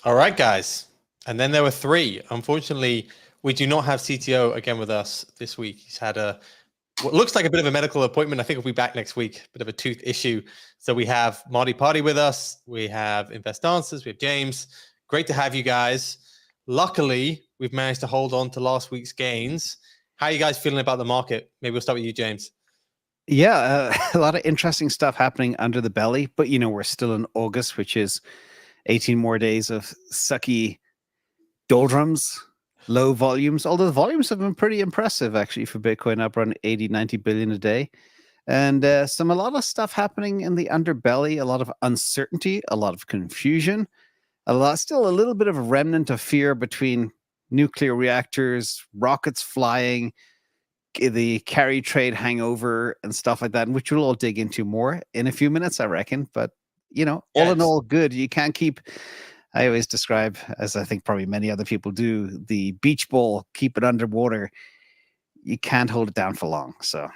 All right, guys. And then there were three. Unfortunately, we do not have CTO again with us this week. He's had what looks like a bit of a medical appointment. I think he'll be back next week, bit of a tooth issue. So we have Marty Party with us. We have InvestAnswers. We have James. Great to have you guys. Luckily, we've managed to hold on to last week's gains. How are you guys feeling about the market? Maybe we'll start with you, James. Yeah, a lot of interesting stuff happening under the belly, but we're still in August, which is 18 more days of sucky doldrums, low volumes, although the volumes have been pretty impressive actually for Bitcoin, up around 80, 90 billion a day. And a lot of stuff happening in the underbelly, a lot of uncertainty, a lot of confusion, still a little bit of a remnant of fear between nuclear reactors, rockets flying, the carry trade hangover and stuff like that, which we'll all dig into more in a few minutes, I reckon. But, all in all, good. You can't keep, I always describe, as I think probably many other people do, the beach ball, keep it underwater. You can't hold it down for long. So,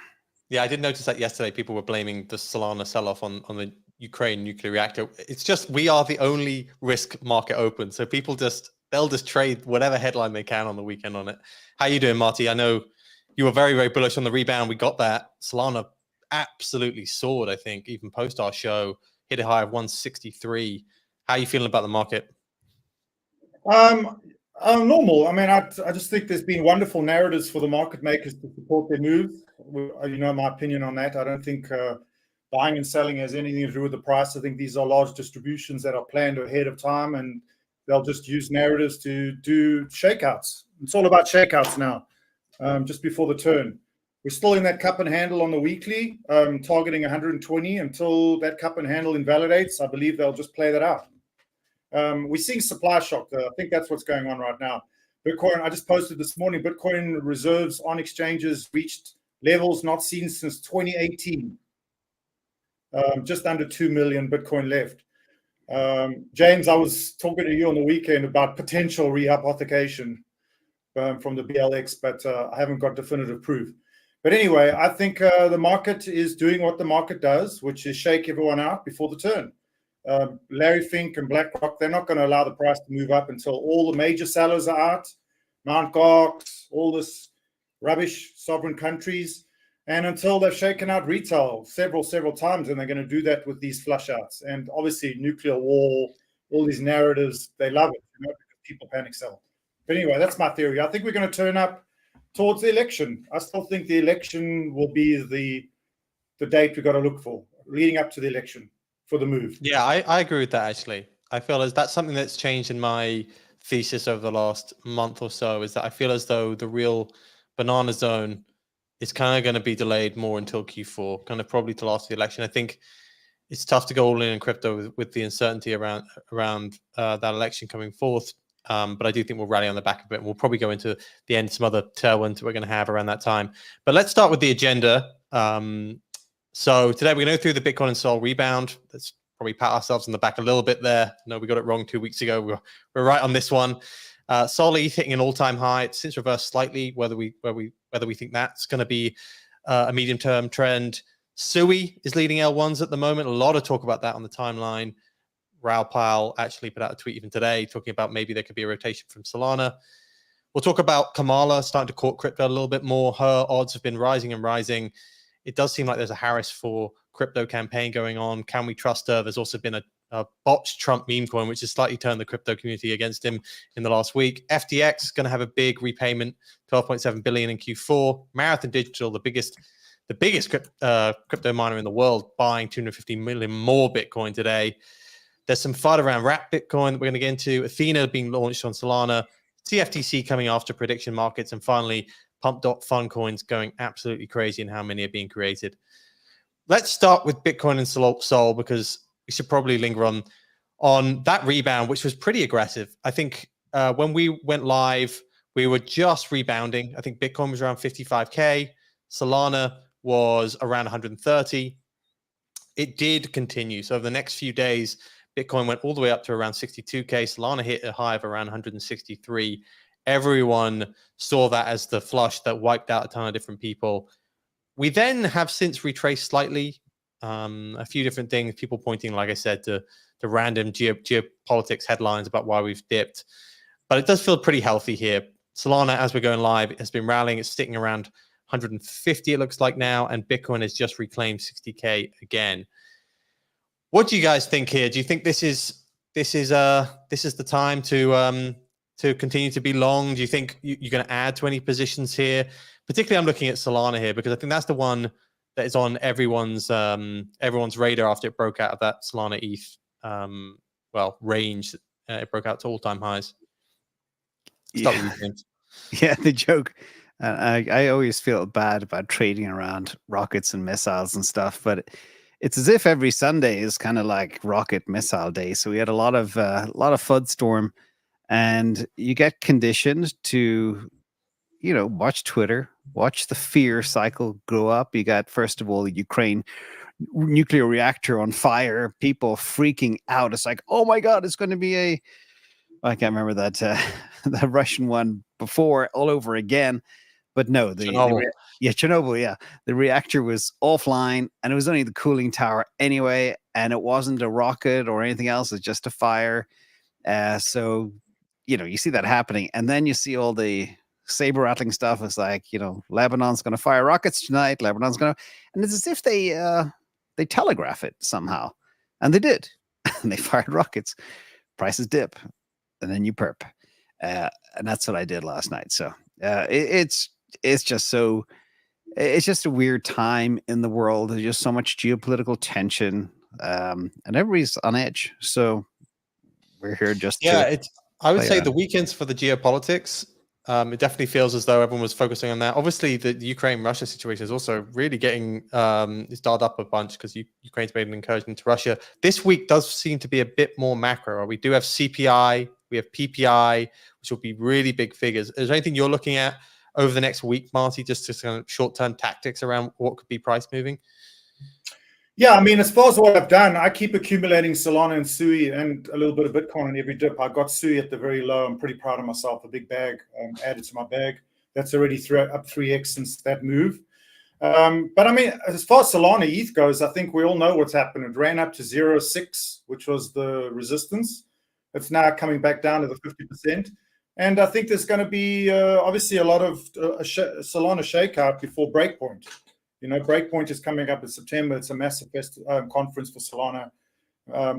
yeah, I did notice that yesterday. People were blaming the Solana sell-off on the Ukraine nuclear reactor. It's just, we are the only risk market open. So people they'll just trade whatever headline they can on the weekend on it. How you doing, Marty? I know you were very, very bullish on the rebound. We got that. Solana absolutely soared, I think, even post our show, hit a high of 163. How are you feeling about the market? Normal. I mean, I just think there's been wonderful narratives for the market makers to support their move. My opinion on that. I don't think buying and selling has anything to do with the price. I think these are large distributions that are planned ahead of time, and they'll just use narratives to do shakeouts. It's all about shakeouts now. Just before the turn, we're still in that cup and handle on the weekly, targeting 120 until that cup and handle invalidates. I believe they'll just play that out. We're seeing supply shock, though. I think that's what's going on right now. Bitcoin, I just posted this morning, Bitcoin reserves on exchanges reached levels not seen since 2018. Just under 2 million Bitcoin left. James, I was talking to you on the weekend about potential rehypothecation from the BLX, but I haven't got definitive proof. But anyway, I think the market is doing what the market does, which is shake everyone out before the turn. Larry Fink and BlackRock, they're not going to allow the price to move up until all the major sellers are out, Mt. Gox, all this rubbish, sovereign countries, and until they've shaken out retail several times, and they're going to do that with these flush outs. And obviously, nuclear war, all these narratives, they love it, because people panic sell. But anyway, that's my theory. I think we're going to turn up towards the election. I still think the election will be the date we've got to look for, leading up to the election for the move. Yeah, I agree with that, actually. I feel as that's something that's changed in my thesis over the last month or so, is that I feel as though the real banana zone is kind of going to be delayed more until Q4, kind of probably till after the election. I think it's tough to go all in crypto with the uncertainty around that election coming forth. But I do think we'll rally on the back of it. We'll probably go into the end, some other tailwinds we're going to have around that time. But let's start with the agenda. So today we're going to go through the Bitcoin and Sol rebound. Let's probably pat ourselves on the back a little bit there. No, we got it wrong 2 weeks ago. We're right on this one. Sol ETH hitting an all-time high. It's since reversed slightly. Whether we think that's going to be a medium-term trend. SUI is leading L1s at the moment. A lot of talk about that on the timeline. Raoul Pal actually put out a tweet even today talking about maybe there could be a rotation from Solana. We'll talk about Kamala starting to court crypto a little bit more. Her odds have been rising and rising. It does seem like there's a Harris for crypto campaign going on. Can we trust her? There's also been a botched Trump meme coin, which has slightly turned the crypto community against him in the last week. FTX is going to have a big repayment, 12.7 billion in Q4. Marathon Digital, the biggest crypto miner in the world, buying 250 million more Bitcoin today. There's some FUD around Wrap Bitcoin that we're going to get into. Ethena being launched on Solana. CFTC coming after prediction markets. And finally, Pump.Fun coins going absolutely crazy and how many are being created. Let's start with Bitcoin and Sol because we should probably linger on that rebound, which was pretty aggressive. I think when we went live, we were just rebounding. I think Bitcoin was around 55K. Solana was around 130. It did continue. So over the next few days, Bitcoin went all the way up to around 62K. Solana hit a high of around 163. Everyone saw that as the flush that wiped out a ton of different people. We then have since retraced slightly. A few different things, people pointing, like I said, to random geopolitics headlines about why we've dipped. But it does feel pretty healthy here. Solana, as we're going live, has been rallying. It's sticking around 150, it looks like now, and Bitcoin has just reclaimed 60K again. What do you guys think here? Do you think this is the time to continue to be long? Do you think you're going to add to any positions here? Particularly, I'm looking at Solana here because I think that's the one that is on everyone's radar after it broke out of that Solana ETH range. It broke out to all-time highs. Start with you, James. Yeah, the joke. I always feel bad about trading around rockets and missiles and stuff, but it's as if every Sunday is kind of like rocket missile day. So we had a lot of FUD storm, and you get conditioned to, watch Twitter, watch the fear cycle grow up. You got, first of all, the Ukraine nuclear reactor on fire, people freaking out. It's like, oh my God, it's going to be I can't remember that the Russian one before all over again. But no, Chernobyl, yeah. The reactor was offline, and it was only the cooling tower anyway, and it wasn't a rocket or anything else. It's just a fire. So, you see that happening, and then you see all the saber rattling stuff. It's like, Lebanon's going to fire rockets tonight. And it's as if they telegraph it somehow, and they did, and they fired rockets. Prices dip, and then you perp, and that's what I did last night. So it's just a weird time in the world. There's just so much geopolitical tension, and everybody's on edge. So we're here just I would say the weekends for the geopolitics, it definitely feels as though everyone was focusing on that. Obviously, the Ukraine-Russia situation is also really getting it's dialed up a bunch because Ukraine's made an incursion into Russia. This week does seem to be a bit more macro. We do have CPI, we have PPI, which will be really big figures. Is there anything you're looking at over the next week, Marty, just to kind of short-term tactics around what could be price moving? Yeah, I mean, as far as what I've done, I keep accumulating Solana and SUI and a little bit of Bitcoin in every dip. I got SUI at the very low. I'm pretty proud of myself. A big bag added to my bag. That's already up 3x since that move. But I mean, as far as Solana ETH goes, I think we all know what's happened. It ran up to 0.6, which was the resistance. It's now coming back down to the 50%. And I think there's going to be obviously a lot of Solana shakeout before Breakpoint. Breakpoint is coming up in September. It's a massive conference for Solana.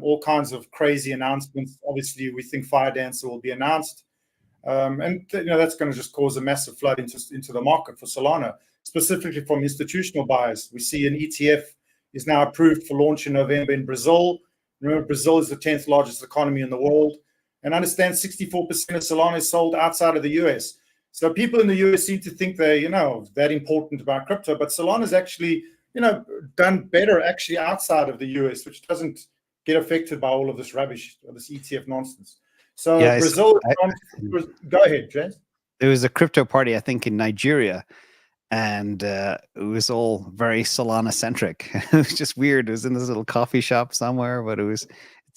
All kinds of crazy announcements. Obviously, we think Firedancer will be announced. And that's going to just cause a massive flood into the market for Solana, specifically from institutional buyers. We see an ETF is now approved for launch in November in Brazil. Remember, Brazil is the 10th largest economy in the world. And understand 64% of Solana is sold outside of the US. So people in the US seem to think they're, that important about crypto, but Solana's actually, done better actually outside of the US, which doesn't get affected by all of this rubbish, or this ETF nonsense. So yeah, Brazil, go ahead, James. There was a crypto party, I think, in Nigeria, and it was all very Solana centric. It was just weird. It was in this little coffee shop somewhere, but it was.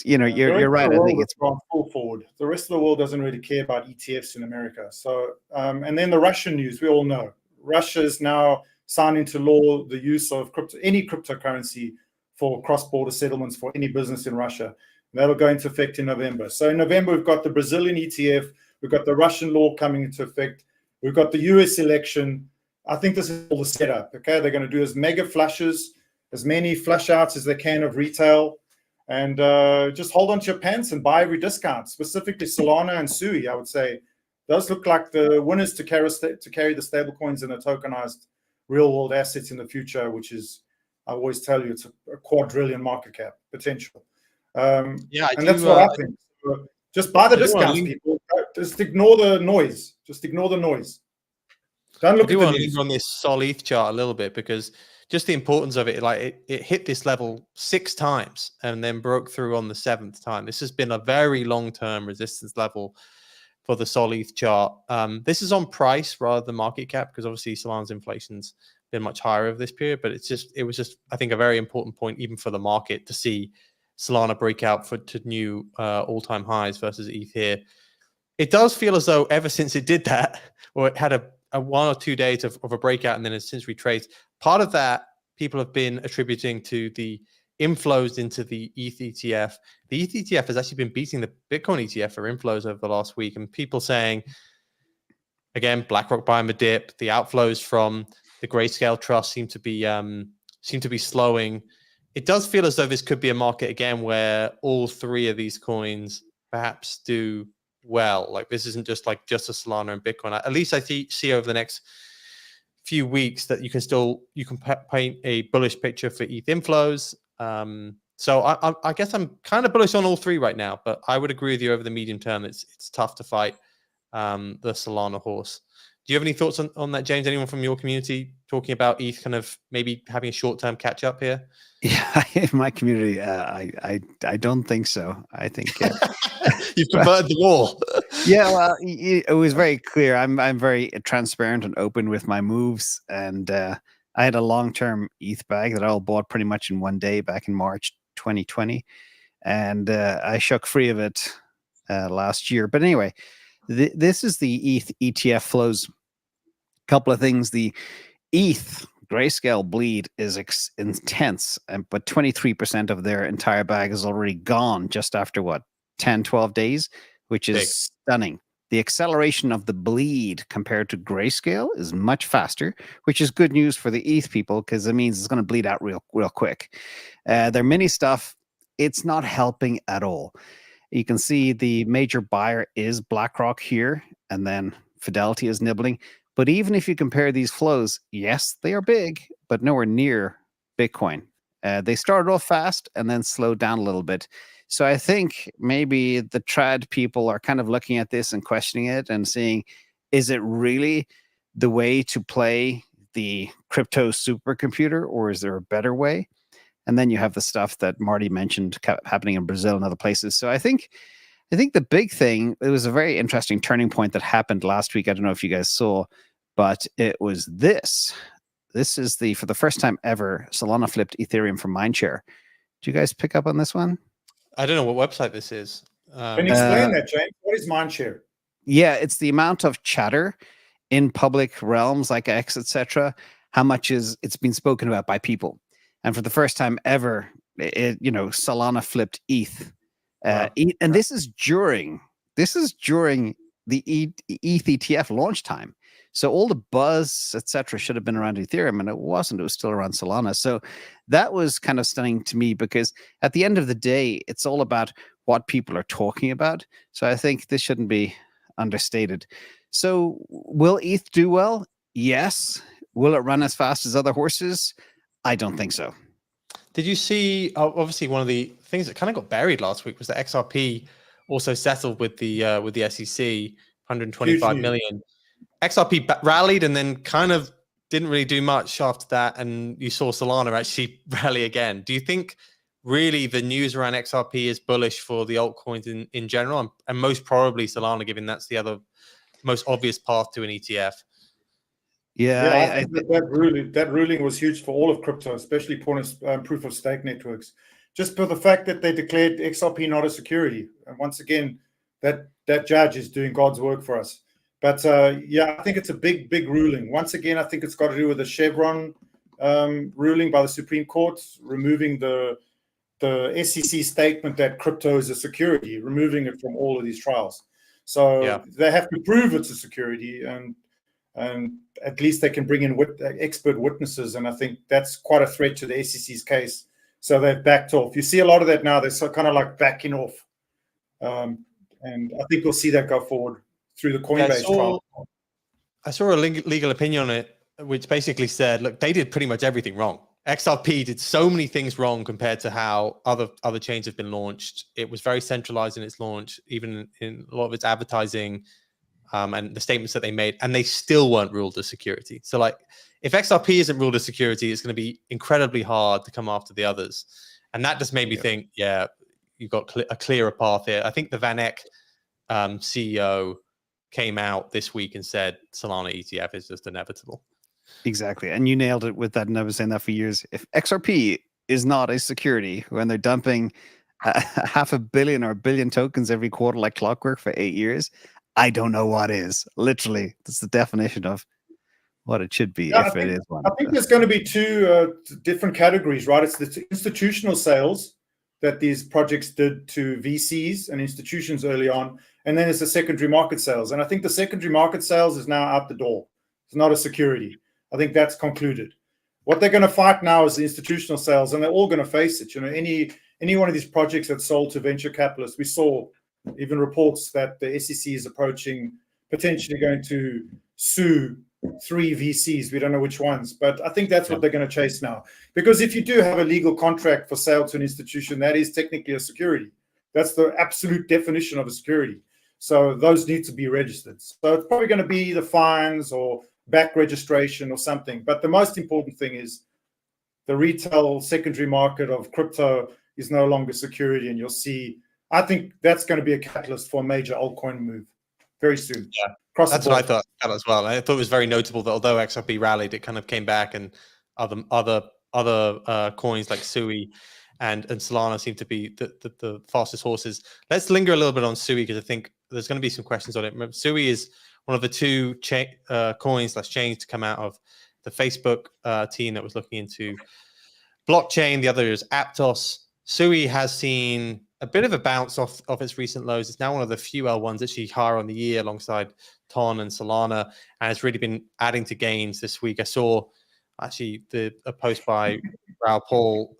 You're right. I think it's gone full forward. The rest of the world doesn't really care about ETFs in America. So, and then the Russian news, we all know. Russia is now signed into law the use of any cryptocurrency for cross-border settlements for any business in Russia. That'll go into effect in November. So in November, we've got the Brazilian ETF. We've got the Russian law coming into effect. We've got the US election. I think this is all the setup. Okay, they're going to do as mega flushes, as many flush outs as they can of retail. And just hold on to your pants and buy every discount, specifically Solana and SUI, I would say. Those look like the winners to carry the stable coins and the tokenized real-world assets in the future, which is, I always tell you, it's a quadrillion market cap potential. And that's what I think. So just buy the discounts, people. Just ignore the noise. Don't look at the news. On this SOLETH chart a little bit, because just the importance of it, it hit this level 6 times and then broke through on the 7th time. This has been a very long-term resistance level for the SOLETH chart. This is on price rather than market cap, because obviously Solana's inflation's been much higher over this period, but it was just, I think, a very important point even for the market to see Solana break out to new all-time highs versus ETH here. It does feel as though ever since it did that, or it had a 1 or 2 days of a breakout and then it's since retraced, part of that people have been attributing to the inflows into the ETH ETF. The ETH ETF has actually been beating the Bitcoin ETF for inflows over the last week, and people saying, again, BlackRock buying the dip. The outflows from the Grayscale Trust seem to be slowing. It does feel as though this could be a market again where all three of these coins perhaps do well. Like this isn't just a Solana and Bitcoin. At least I see over the next few weeks that you can paint a bullish picture for ETH inflows. So I guess I'm kind of bullish on all three right now, but I would agree with you over the medium term. It's tough to fight the Solana horse. Do you have any thoughts on that, James? Anyone from your community talking about ETH kind of maybe having a short-term catch-up here? Yeah, in my community, I don't think so. I think you've converted them all. Yeah, well, it was very clear. I'm very transparent and open with my moves, and I had a long-term ETH bag that I all bought pretty much in one day back in March 2020, and I shook free of it last year. But anyway, this is the ETH ETF flows. Couple of things. The ETH Grayscale bleed is intense, but 23% of their entire bag is already gone just after 10, 12 days, which is stunning. The acceleration of the bleed compared to Grayscale is much faster, which is good news for the ETH people because it means it's going to bleed out real quick. Their mini stuff, it's not helping at all. You can see the major buyer is BlackRock here, and then Fidelity is nibbling. But even if you compare these flows, yes, they are big, but nowhere near Bitcoin. They started off fast and then slowed down a little bit. So I think maybe the trad people are kind of looking at this and questioning it and seeing, is it really the way to play the crypto supercomputer, or is there a better way? And then you have the stuff that Marty mentioned happening in Brazil and other places. So I think the big thing, it was a very interesting turning point that happened last week. I don't know if you guys saw, but it was this. This is for the first time ever, Solana flipped Ethereum from Mindshare. Do you guys pick up on this one? I don't know what website this is. Can you explain that, James? What is Mindshare? Yeah, it's the amount of chatter in public realms like X, etc. How much it's been spoken about by people. And for the first time ever, Solana flipped ETH. Wow. And this is during the ETH ETF launch time. So all the buzz, etc., should have been around Ethereum, and it wasn't. It was still around Solana. So that was kind of stunning to me because at the end of the day, it's all about what people are talking about. So I think this shouldn't be understated. So will ETH do well? Yes. Will it run as fast as other horses? I don't think so. Did you see, obviously one of the things that kind of got buried last week was that XRP also settled with the SEC, 125 million. XRP rallied and then kind of didn't really do much after that. And you saw Solana actually rally again. Do you think really the news around XRP is bullish for the altcoins in general? And most probably Solana, given that's the other most obvious path to an ETF. Yeah, I think that ruling was huge for all of crypto, especially proof of stake networks, just for the fact that they declared XRP not a security. And once again, that judge is doing God's work for us. But yeah, I think it's a big ruling. Once again, I think it's got to do with the Chevron ruling by the Supreme Court, removing the SEC statement that crypto is a security, removing it from all of these trials. So they have to prove it's a security, and at least they can bring in expert witnesses. And I think that's quite a threat to the SEC's case. So they've backed off. You see a lot of that now. They're kind of like backing off. And I think we'll see that go forward through the Coinbase trial. I saw a legal opinion on it, which basically said, look, they did pretty much everything wrong. XRP did so many things wrong compared to how other chains have been launched. It was very centralized in its launch, even in a lot of its advertising and the statements that they made, and they still weren't ruled as security. So like, if XRP isn't ruled as security, it's going to be incredibly hard to come after the others. And that just made me think, you've got a clearer path here. I think the VanEck CEO came out this week and said Solana ETF is just inevitable. Exactly. And you nailed it with that. And I've been saying that for years. If XRP is not a security, when they're dumping 500 million or 1 billion tokens every quarter like clockwork for 8 years, I don't know what is. Literally, that's the definition of what it should be Yeah, if it is one. I think there's going to be two different categories, right? It's the institutional sales that these projects did to VCs and institutions early on, and then it's the secondary market sales. And I think the secondary market sales is now out the door. It's not a security. I think that's concluded. What they're going to fight now is the institutional sales, and they're all going to face it. You know, any one of these projects that sold to venture capitalists, we saw even reports that the SEC is approaching, potentially going to sue 3 VCs. We don't know which ones, but I think that's what they're going to chase now. Because if you do have a legal contract for sale to an institution, that is technically a security. That's the absolute definition of a security. So those need to be registered. So it's probably going to be the fines or back registration or something. But the most important thing is the retail secondary market of crypto is no longer security, and you'll see. I think that's going to be a catalyst for a major altcoin move very soon. Yeah. That's what I thought as well. I thought it was very notable that although XRP rallied, it kind of came back, and other coins like SUI and Solana seem to be the fastest horses. Let's linger a little bit on SUI because I think there's going to be some questions on it. Remember, SUI is one of the two coins / chains to come out of the Facebook team that was looking into blockchain. The other is Aptos. SUI has seen a bit of a bounce off its recent lows. It's now one of the few L1s actually higher on the year alongside TON and Solana, and it's really been adding to gains this week. I saw actually a post by Raul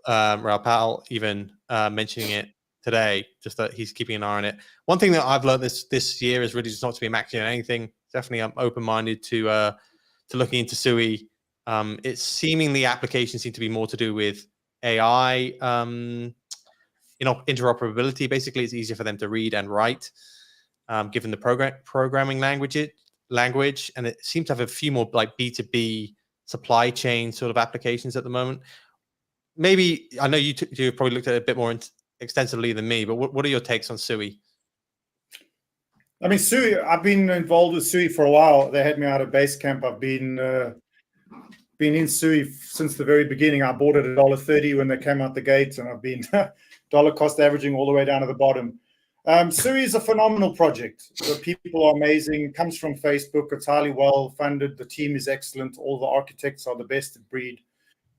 Powell even mentioning it today, just that he's keeping an eye on it. One thing that I've learned this year is really just not to be maxing on anything. Definitely I'm open-minded to looking into SUI. It's seemingly applications seem to be more to do with AI, interoperability. Basically, it's easier for them to read and write, given the programming language, and it seems to have a few more like B2B supply chain sort of applications at the moment. Maybe I know you probably looked at it a bit more extensively than me, but what are your takes on SUI? I mean, SUI, I've been involved with SUI for a while. They had me out of Basecamp. I've been in SUI since the very beginning. I bought it at $1.30 when they came out the gate, and I've been dollar cost averaging all the way down to the bottom. SUI is a phenomenal project. The people are amazing. It comes from Facebook. It's highly well funded. The team is excellent. All the architects are the best at breed.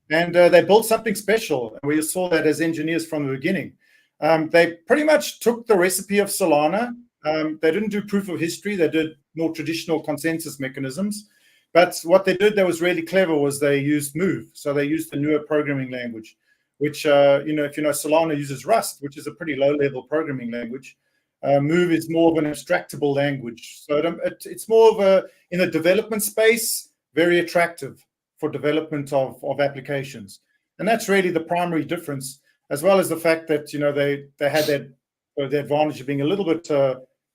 And they built something special. And we saw that as engineers from the beginning. They pretty much took the recipe of Solana. They didn't do proof of history. They did more traditional consensus mechanisms. But what they did that was really clever was they used Move. So they used the newer programming language, which, if you know, Solana uses Rust, which is a pretty low-level programming language. Move is more of an abstractable language. So it's more of in the development space, very attractive for development of applications. And that's really the primary difference, as well as the fact that, you know, they had the advantage of being a little bit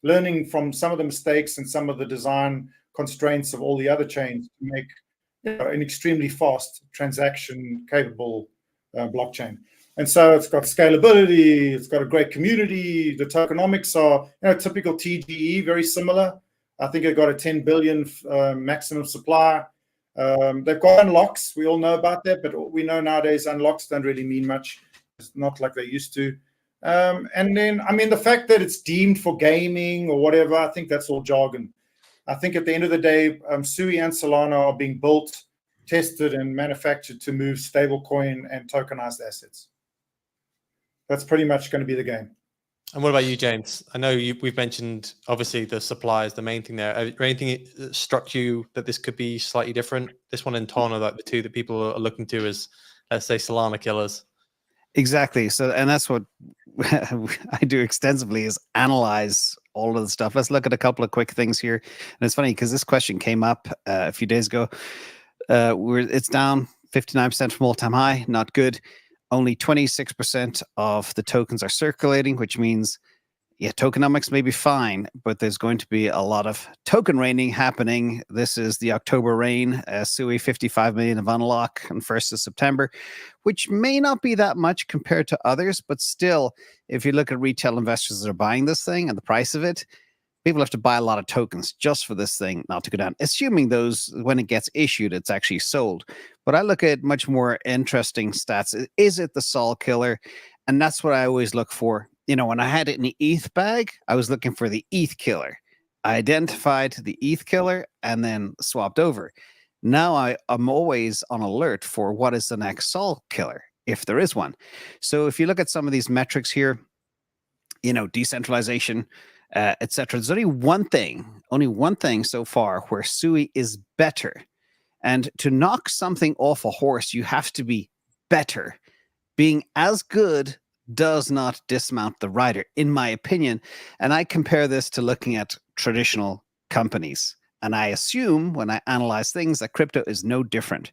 learning from some of the mistakes and some of the design constraints of all the other chains to make an extremely fast transaction capable blockchain. And so it's got scalability, it's got a great community, the tokenomics are typical TGE, very similar. I think it got a 10 billion maximum supply. They've got unlocks, we all know about that, but we know nowadays unlocks don't really mean much. It's not like they used to. And then, I mean, the fact that it's deemed for gaming or whatever, I think that's all jargon. I think at the end of the day, SUI and Solana are being built, tested, and manufactured to move stablecoin and tokenized assets. That's pretty much going to be the game. And what about you, James? I know we've mentioned, obviously, the supply is the main thing there. Anything that struck you that this could be slightly different? This one and TON are like the two that people are looking to as, let's say, Solana killers. Exactly. So, and that's what I do extensively is analyze all of the stuff. Let's look at a couple of quick things here. And it's funny because this question came up a few days ago. It's down 59% from all-time high. Not good. Only 26% of the tokens are circulating, which means, yeah, tokenomics may be fine, but there's going to be a lot of token raining happening. This is the October rain, SUI 55 million of unlock on 1st of September, which may not be that much compared to others, but still, if you look at retail investors that are buying this thing and the price of it, people have to buy a lot of tokens just for this thing not to go down, assuming those, when it gets issued, it's actually sold. But I look at much more interesting stats. Is it the Sol killer? And that's what I always look for. You know, when I had it in the ETH bag, I was looking for the ETH killer. I identified the ETH killer and then swapped over. Now I'm always on alert for what is the next Sol killer, if there is one. So if you look at some of these metrics here, decentralization, etc. There's only one thing so far where SUI is better. And to knock something off a horse, you have to be better. Being as good does not dismount the rider, in my opinion. And I compare this to looking at traditional companies. And I assume when I analyze things that crypto is no different.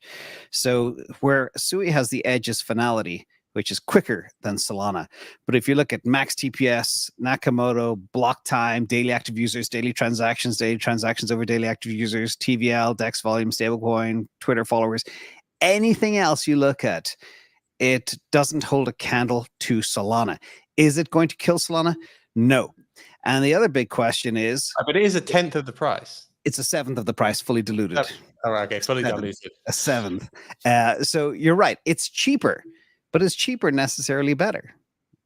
So where SUI has the edge is finality, which is quicker than Solana. But if you look at max TPS, Nakamoto, block time, daily active users, daily transactions over daily active users, TVL, DEX volume, stablecoin, Twitter followers, anything else you look at, it doesn't hold a candle to Solana. Is it going to kill Solana? No. And the other big question is... But it is a 10th of the price. It's a 7th of the price, fully diluted. Oh, okay, fully diluted. A 7th. So you're right. It's cheaper, but is cheaper necessarily better?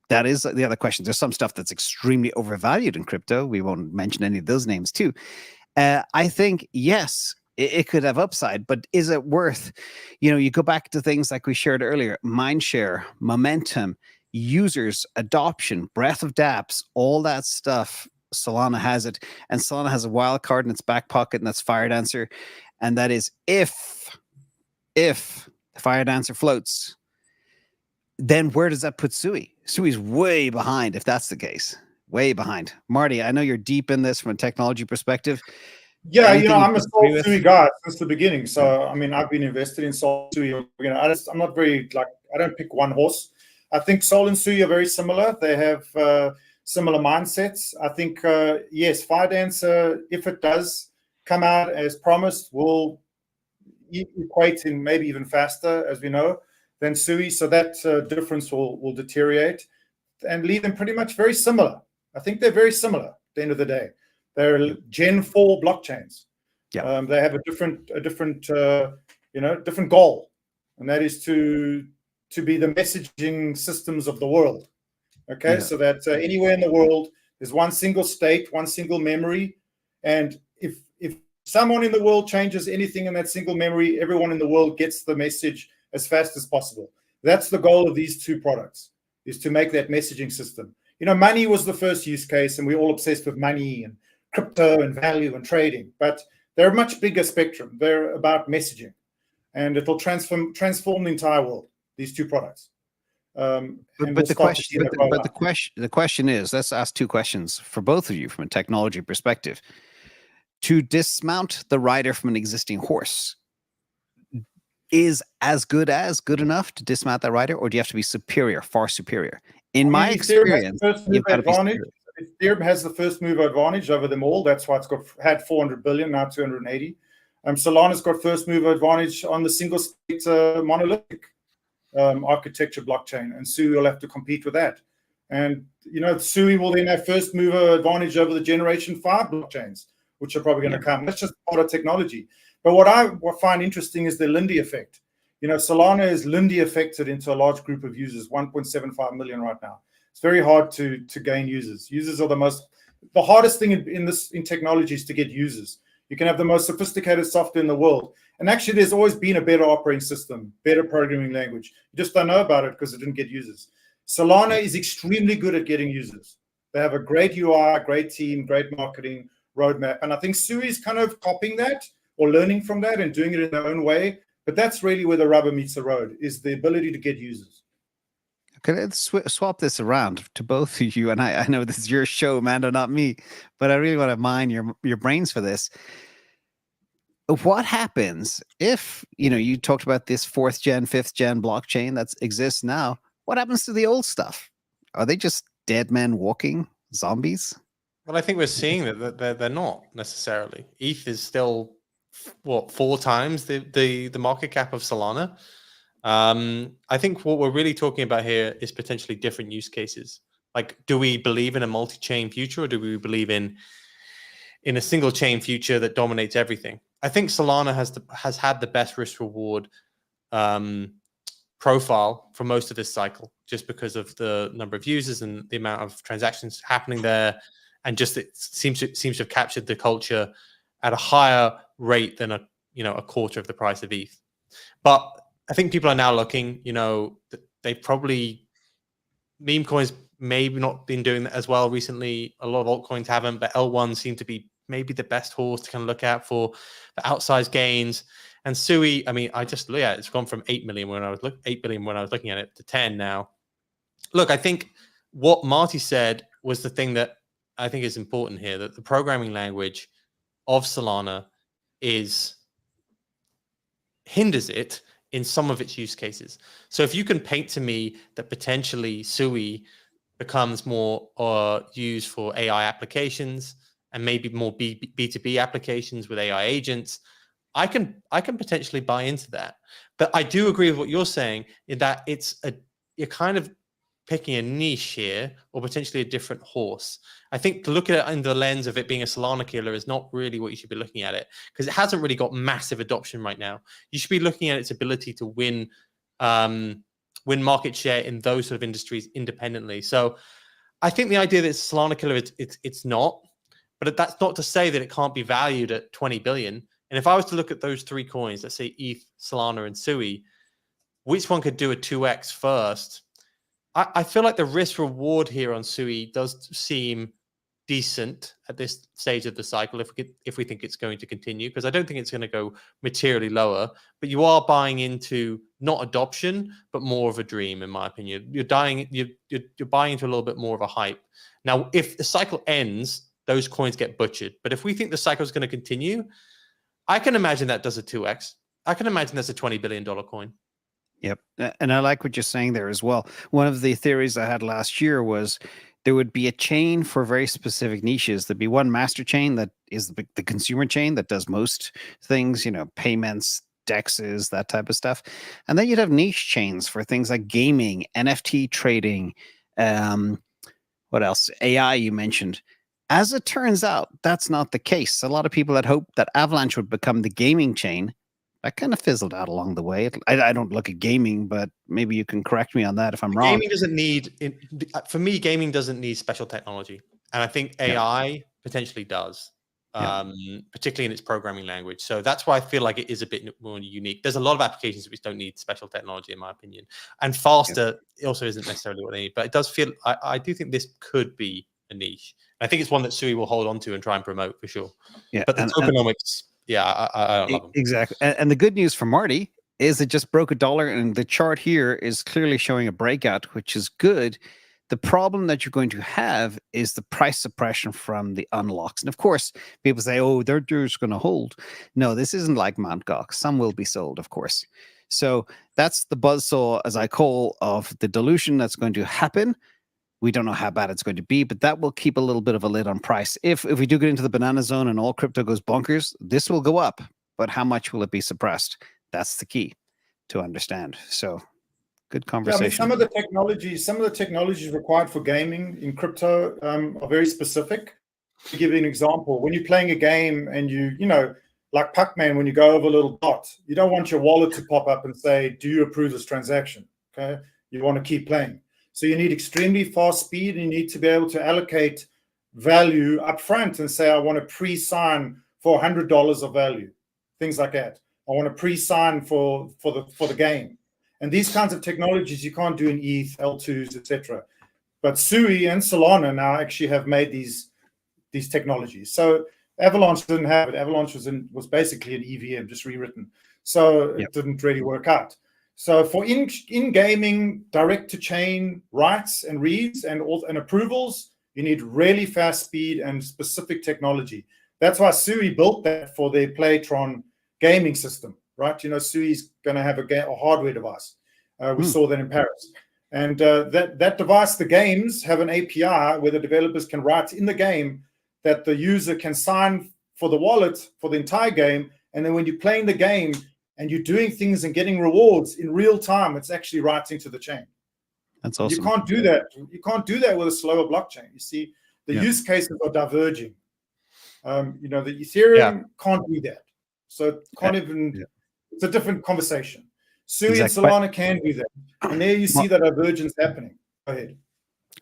That is the other question. There's some stuff that's extremely overvalued in crypto. We won't mention any of those names too. I think, yes, it could have upside, but is it worth, you go back to things like we shared earlier, Mindshare, momentum, users, adoption, breadth of dApps, all that stuff. Solana has it, and Solana has a wild card in its back pocket, and that's FireDancer. And that is if FireDancer floats, then where does that put SUI? SUI's way behind if that's the case. Way behind. Marty, I know you're deep in this from a technology perspective. Yeah, I'm a Sol SUI guy since the beginning. So, I've been invested in Sol SUI. I'm not very, I don't pick one horse. I think Sol and SUI are very similar. They have similar mindsets. I think, yes, FireDancer, if it does come out as promised, will equate in maybe even faster, as we know, than SUI. So that difference will deteriorate and leave them pretty much very similar. I think they're very similar at the end of the day. They're Gen 4 blockchains. Yeah. They have a different goal, and that is to be the messaging systems of the world. Okay, yeah. So that anywhere in the world, there's one single state, one single memory, and if someone in the world changes anything in that single memory, everyone in the world gets the message as fast as possible. That's the goal of these two products, is to make that messaging system. Money was the first use case, and we're all obsessed with money and crypto and value and trading, but they're a much bigger spectrum. They're about messaging, and it'll transform the entire world, these two products. The question is, let's ask two questions for both of you from a technology perspective. To dismount the rider from an existing horse, is good enough to dismount that rider, or do you have to be superior, far superior? In my experience, you've got to be superior. Ethereum has the first mover advantage over them all. That's why it's had 400 billion, now 280. Solana's got first mover advantage on the single state monolithic architecture blockchain, and SUI will have to compete with that. And SUI will then have first mover advantage over the generation 5 blockchains, which are probably going to come. That's just part of technology. But what I find interesting is the Lindy effect. Solana is Lindy affected into a large group of users, 1.75 million right now. It's very hard to gain users. Users are the hardest thing in technology is to get users. You can have the most sophisticated software in the world, and actually there's always been a better operating system, better programming language. You just don't know about it because it didn't get users. Solana is extremely good at getting users. They have a great UI, great team, great marketing roadmap, and I think SUI is kind of copying that or learning from that and doing it in their own way. But that's really where the rubber meets the road, is the ability to get users. Okay, let's swap this around to both of you. And I know this is your show, Amanda, not me, but I really want to mine your brains for this. What happens if, you talked about this 4th gen, 5th gen blockchain that exists now. What happens to the old stuff? Are they just dead men walking, zombies? Well, I think we're seeing that they're not necessarily. ETH is still, 4 times the market cap of Solana. I think what we're really talking about here is potentially different use cases. Like, do we believe in a multi-chain future, or do we believe in a single chain future that dominates everything? I think Solana has had the best risk reward profile for most of this cycle, just because of the number of users and the amount of transactions happening there, and just it seems to have captured the culture at a higher rate than a a quarter of the price of ETH. But I think people are now looking, they've probably, meme coins maybe not been doing that as well recently. A lot of altcoins haven't, but L1 seem to be maybe the best horse to kind of look at for outsized gains. And SUI, I mean, it's gone from 8 billion when I was looking at it to 10 now. Look, I think what Marty said was the thing that I think is important here, that the programming language of Solana hinders it in some of its use cases. So if you can paint to me that potentially SUI becomes more used for AI applications and maybe more B2B applications with AI agents, I can potentially buy into that. But I do agree with what you're saying in that you're kind of picking a niche here, or potentially a different horse. I think to look at it under the lens of it being a Solana killer is not really what you should be looking at it, because it hasn't really got massive adoption right now. You should be looking at its ability to win market share in those sort of industries independently. So I think the idea that it's a Solana killer, it's not, but that's not to say that it can't be valued at 20 billion. And if I was to look at those three coins, let's say ETH, Solana, and SUI, which one could do a 2x first? I feel like the risk reward here on SUI does seem decent at this stage of the cycle if we think it's going to continue, because I don't think it's going to go materially lower. But you are buying into not adoption, but more of a dream, in my opinion. You're buying into a little bit more of a hype. Now, if the cycle ends, those coins get butchered. But if we think the cycle is going to continue, I can imagine that does a 2x. I can imagine that's a $20 billion coin. Yep. And I like what you're saying there as well. One of the theories I had last year was there would be a chain for very specific niches. There'd be one master chain that is the consumer chain that does most things, payments, DEXs, that type of stuff. And then you'd have niche chains for things like gaming, NFT trading, what else? AI, you mentioned. As it turns out, that's not the case. A lot of people had hoped that Avalanche would become the gaming chain. That kind of fizzled out along the way. I don't look at gaming, but maybe you can correct me on that if I'm wrong. Gaming doesn't need, for me, gaming doesn't need special technology. And I think AI potentially does, particularly in its programming language. So that's why I feel like it is a bit more unique. There's a lot of applications which don't need special technology, in my opinion. And faster also isn't necessarily what they need. But it does feel, I do think this could be a niche. I think it's one that SUI will hold on to and try and promote for sure. Yeah, but the tokenomics... I don't love them. Exactly. And the good news for Marty is it just broke $1, and the chart here is clearly showing a breakout, which is good. The problem that you're going to have is the price suppression from the unlocks. And of course, people say, oh, they're just going to hold. No, this isn't like Mt. Gox. Some will be sold, of course. So that's the buzzsaw, as I call, of the dilution that's going to happen. We don't know how bad it's going to be, but that will keep a little bit of a lid on price. If we do get into the banana zone and all crypto goes bonkers, this will go up. But how much will it be suppressed? That's the key to understand. So good conversation. Yeah, some of the technologies required for gaming in crypto are very specific. To give you an example, when you're playing a game and you like Pac-Man, when you go over a little dot, you don't want your wallet to pop up and say, do you approve this transaction? Okay. You want to keep playing. So you need extremely fast speed, and you need to be able to allocate value up front and say, I want to pre-sign for $100 of value, things like that. I want to pre-sign for the game. And these kinds of technologies you can't do in ETH, L2s, etc. But SUI and Solana now actually have made these technologies. So Avalanche didn't have it. Avalanche was basically an EVM, just rewritten. So it didn't really work out. So for in-gaming, direct-to-chain writes and reads and approvals, you need really fast speed and specific technology. That's why SUI built that for their Playtron gaming system, right? SUI's going to have a hardware device. We saw that in Paris. And that device, the games, have an API where the developers can write in the game that the user can sign for the wallet for the entire game. And then when you're playing the game, and you're doing things and getting rewards in real time, it's actually writing to the chain. That's awesome. You can't do that. You can't do that with a slower blockchain. You see, the use cases are diverging. The Ethereum can't do that. So it can't even, it's a different conversation. SUI and Solana can do that. And there you see that divergence happening. Go ahead.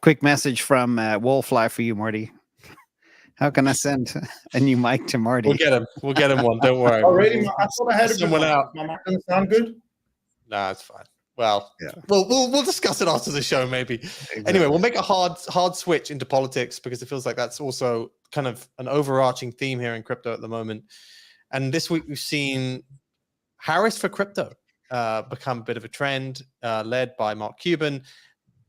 Quick message from Wallfly for you, Marty. How can I send a new mic to Marty? We'll get him. We'll get him one. Don't worry. Already, I thought I had a good someone mic. out. My mic doesn't sound good. Nah, it's fine. Well, Yeah. we'll discuss it after the show, maybe. Exactly. Anyway, we'll make a hard switch into politics because it feels like that's also kind of an overarching theme here in crypto at the moment. And this week we've seen Harris for crypto become a bit of a trend, led by Mark Cuban.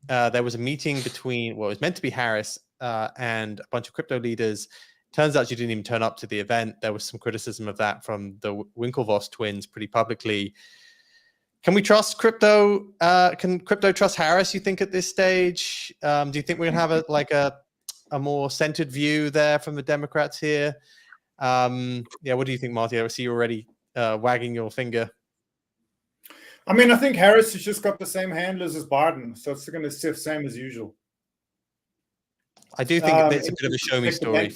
There was a meeting between, well, it was meant to be Harris and a bunch of crypto leaders. Turns out she didn't even turn up to the event. There was some criticism of that from the Winklevoss twins pretty publicly. Can we trust crypto? Can crypto trust Harris, you think, at this stage? Do you think we're going to have a more centered view there from the Democrats here? Yeah, what do you think, Marty? I see you already wagging your finger. I mean, I think Harris has just got the same handlers as Biden, so it's going to be the same as usual. I do think it's a bit of a show me story.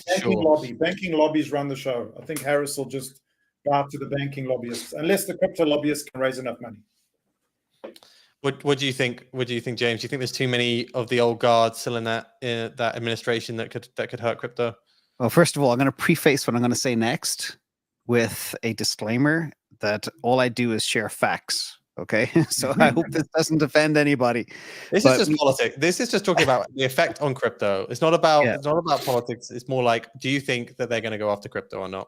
Banking lobbies run the show. I think Harris will just go out to the banking lobbyists, unless the crypto lobbyists can raise enough money. What do you think? What do you think, James? Do you think there's too many of the old guard still in that administration that could hurt crypto? Well, first of all, I'm going to preface what I'm going to say next with a disclaimer that all I do is share facts. Okay, so I hope this doesn't offend anybody. This is just politics. This is just talking about the effect on crypto. It's not about it's not about politics. It's more like, do you think that they're going to go after crypto or not?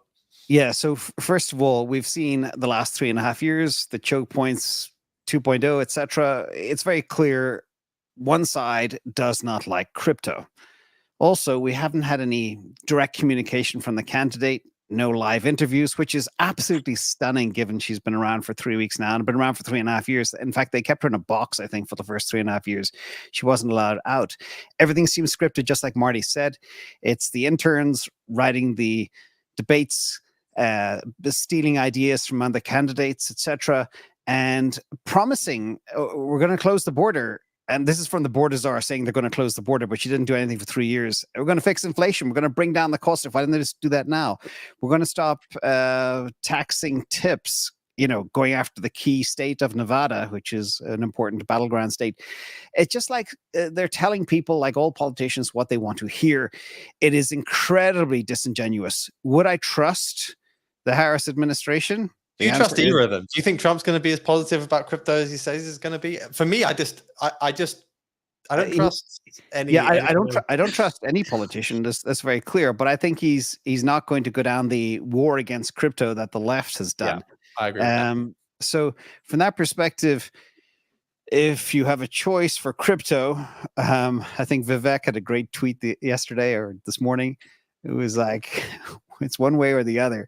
Yeah. So first of all, we've seen the last 3.5 years, the choke points, 2.0, etc. It's very clear one side does not like crypto. Also, we haven't had any direct communication from the candidate, no live interviews, which is absolutely stunning given she's been around for 3 weeks now and been around for 3.5 years. In fact, they kept her in a box, I think, for the first 3.5 years. She wasn't allowed out. Everything seems scripted, just like Marty said. It's the interns writing the debates, stealing ideas from other candidates, etc., and promising we're going to close the border. And this is from the border czar saying they're going to close the border, but she didn't do anything for 3 years. We're going to fix inflation. We're going to bring down the cost. Why didn't they just do that now? We're going to stop taxing tips, going after the key state of Nevada, which is an important battleground state. It's just like they're telling people, like all politicians, what they want to hear. It is incredibly disingenuous. Would I trust the Harris administration? Do you trust either of them? Do you think Trump's going to be as positive about crypto as he says he's going to be? For me, I don't trust any. Yeah, I don't trust any politician. That's very clear. But I think he's not going to go down the war against crypto that the left has done. Yeah, I agree with that. So from that perspective, if you have a choice for crypto, I think Vivek had a great tweet yesterday or this morning. It was like, it's one way or the other.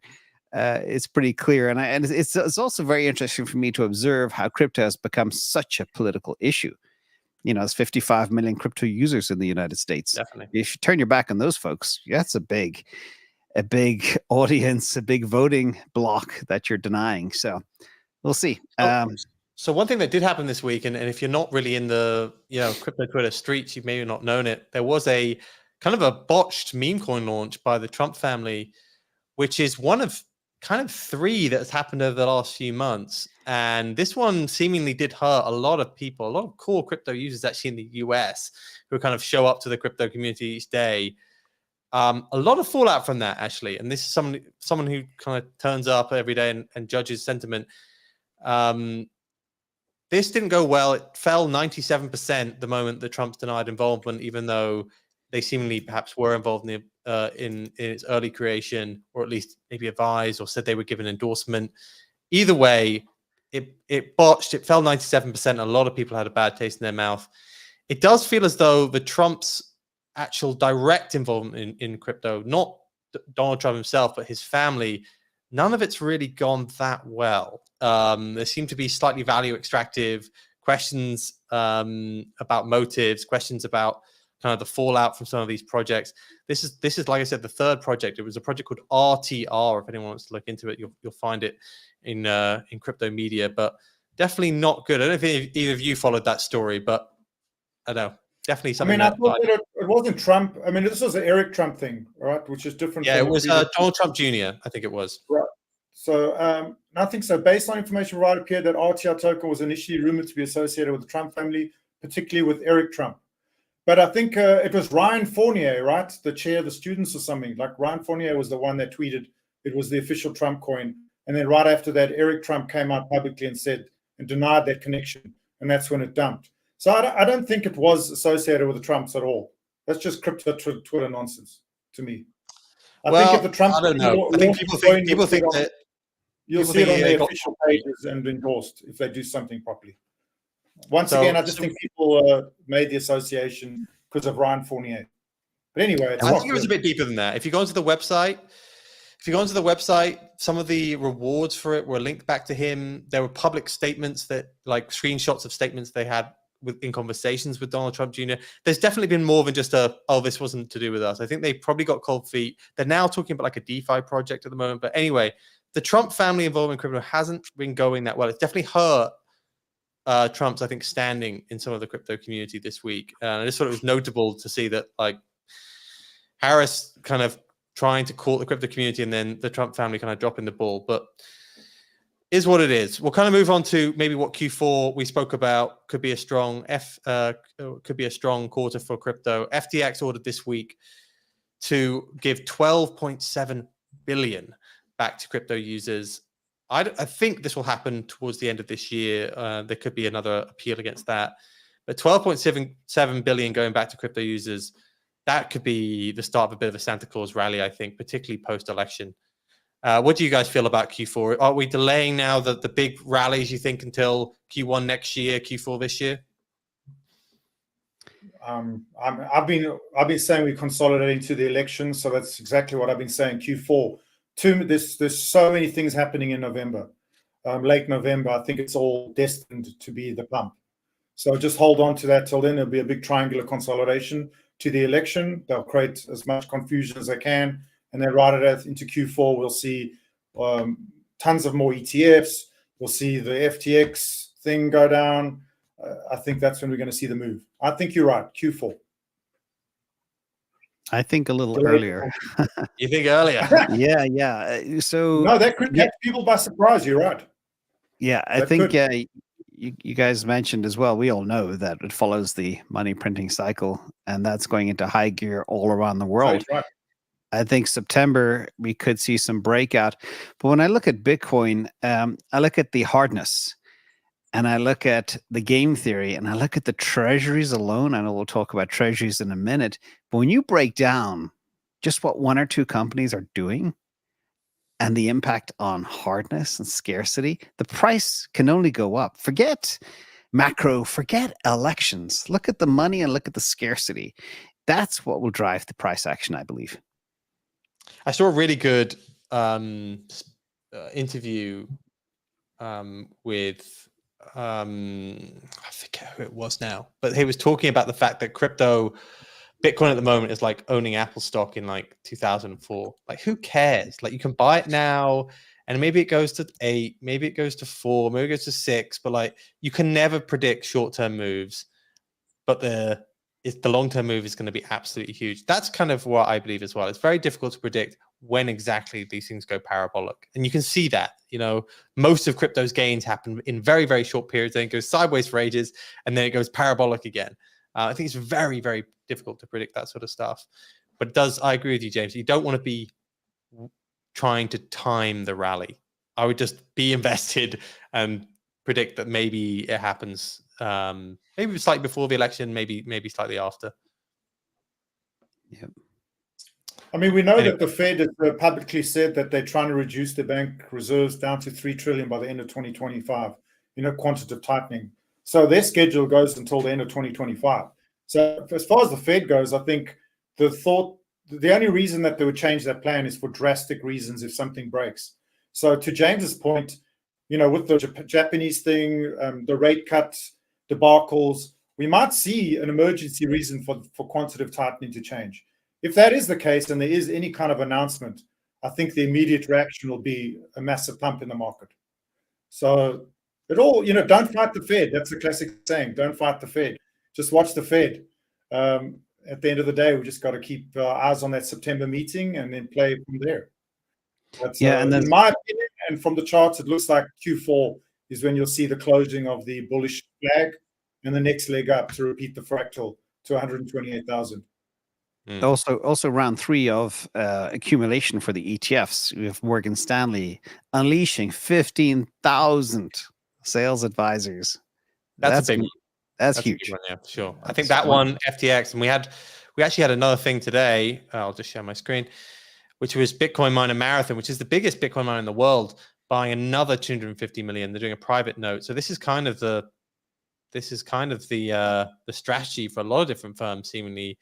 It's pretty clear, and it's also very interesting for me to observe how crypto has become such a political issue. There's 55 million crypto users in the United States. Definitely, if you turn your back on those folks, that's a big audience, a big voting block that you're denying. So we'll see. So one thing that did happen this week, and if you're not really in the crypto Twitter streets, you've maybe not known it. There was a kind of a botched meme coin launch by the Trump family, which is one of kind of 3 that's happened over the last few months. And this one seemingly did hurt a lot of people, a lot of core crypto users actually in the US who kind of show up to the crypto community each day. A lot of fallout from that, actually. And this is someone who kind of turns up every day and judges sentiment. This didn't go well. It fell 97% the moment that Trump's denied involvement, even though they seemingly perhaps were involved in its early creation, or at least maybe advised or said they would give an endorsement. Either way, it botched. It fell 97%. A lot of people had a bad taste in their mouth. It does feel as though the Trump's actual direct involvement in crypto, not Donald Trump himself, but his family, none of it's really gone that well. There seem to be slightly value extractive questions about motives, questions about kind of the fallout from some of these projects. This is like I said, the third project. It was a project called RTR. If anyone wants to look into it, you'll find it in crypto media, but definitely not good. I don't know if either of you followed that story, but I don't know. Definitely something. I thought that it wasn't Trump. This was an Eric Trump thing, right? Which is different. Yeah, it was Donald Trump Jr. I think it was. Right. So nothing. So based on information right appeared that RTR token was initially rumored to be associated with the Trump family, particularly with Eric Trump. But I think it was Ryan Fournier, right? The chair of the students or something. Like Ryan Fournier was the one that tweeted it was the official Trump coin. And then right after that, Eric Trump came out publicly and said and denied that connection. And that's when it dumped. So I don't think it was associated with the Trumps at all. That's just crypto Twitter nonsense to me. I think if the Trump, I don't know. I think people think that you'll see it on their official pages and endorsed if they do something properly. Once again, I just think people made the association because of Ryan Fournier. But anyway, I think it was a bit deeper than that. If you go onto the website, some of the rewards for it were linked back to him. There were public statements that, like screenshots of statements they had in conversations with Donald Trump Jr. There's definitely been more than just this wasn't to do with us. I think they probably got cold feet. They're now talking about like a DeFi project at the moment. But anyway, the Trump family involvement in crypto hasn't been going that well. It's definitely hurt Trump's, I think, standing in some of the crypto community this week. And I just thought it was notable to see that, like, Harris kind of trying to court the crypto community and then the Trump family kind of dropping the ball. But is what it is. We'll kind of move on to maybe what Q4 we spoke about could be a strong quarter for crypto. FTX ordered this week to give 12.7 billion back to crypto users. I think this will happen towards the end of this year. There could be another appeal against that. But 12.7 billion going back to crypto users, that could be the start of a bit of a Santa Claus rally, I think, particularly post-election. What do you guys feel about Q4? Are we delaying now the big rallies, you think, until Q1 next year, Q4 this year? I've been saying we're consolidating to the election, so that's exactly what I've been saying. Q4. There's so many things happening in November, late November. I think it's all destined to be the pump. So just hold on to that till then. There'll be a big triangular consolidation to the election. They'll create as much confusion as they can, and then right into Q4, we'll see tons of more ETFs. We'll see the FTX thing go down. I think that's when we're going to see the move. I think you're right. Q4. I think a little earlier. You think earlier? Yeah. So no, that could catch people by surprise. You're right. Yeah, I think you guys mentioned as well. We all know that it follows the money printing cycle, and that's going into high gear all around the world. Right. I think September we could see some breakout. But when I look at Bitcoin, I look at the hardness, and I look at the game theory, and I look at the treasuries alone. I know we'll talk about treasuries in a minute. But when you break down just what one or two companies are doing and the impact on hardness and scarcity, the price can only go up. Forget macro, forget elections. Look at the money and look at the scarcity. That's what will drive the price action, I believe. I saw a really good interview with I forget who it was now, but he was talking about the fact that Bitcoin at the moment is like owning Apple stock in like 2004. Like, who cares? Like, you can buy it now, and maybe it goes to 8, maybe it goes to 4, maybe it goes to 6. But like, you can never predict short-term moves. But the long-term move is going to be absolutely huge. That's kind of what I believe as well. It's very difficult to predict when exactly these things go parabolic, and you can see that. You know, most of crypto's gains happen in very, very short periods. Then it goes sideways for ages, and then it goes parabolic again. I think it's very, very difficult to predict that sort of stuff. But I agree with you, James. You don't want to be trying to time the rally. I would just be invested and predict that maybe it happens. Maybe slightly before the election, maybe slightly after. Yep. I mean, we know that the Fed has publicly said that they're trying to reduce their bank reserves down to 3 trillion by the end of 2025. Quantitative tightening. So their schedule goes until the end of 2025. So as far as the Fed goes, I think the only reason that they would change that plan is for drastic reasons if something breaks. So to James's point, with the Japanese thing, the rate cuts, debacles, we might see an emergency reason for quantitative tightening to change. If that is the case and there is any kind of announcement, I think the immediate reaction will be a massive pump in the market. So don't fight the Fed. That's the classic saying. Don't fight the Fed. Just watch the Fed. At the end of the day, we just got to keep our eyes on that September meeting and then play from there. That's, and then, in my opinion, and from the charts, it looks like Q4 is when you'll see the closing of the bullish flag and the next leg up to repeat the fractal to 128,000. Also round 3 of accumulation for the ETFs. We have Morgan Stanley unleashing 15,000 sales advisors. That's a big one. That's A huge. big one, yeah, sure. I think that one, FTX, and we actually had another thing today. I'll just share my screen, which was Bitcoin miner Marathon, which is the biggest Bitcoin miner in the world, buying another 250 million. They're doing a private note. So this is kind of the strategy for a lot of different firms, seemingly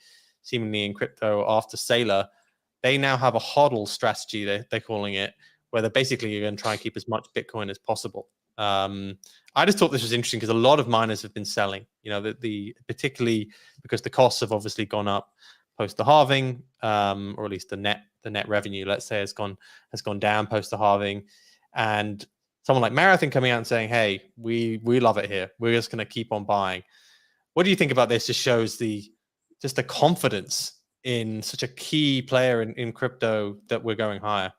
in crypto after Saylor. They now have a hodl strategy, they're calling it, where they're basically going to try and keep as much Bitcoin as possible. I just thought this was interesting because a lot of miners have been selling, the particularly because the costs have obviously gone up post the halving, or at least the net revenue, let's say, has gone down post the halving. And someone like Marathon coming out and saying, hey, we love it here, we're just going to keep on buying. What do you think about this? Just shows the confidence in such a key player in crypto that we're going higher.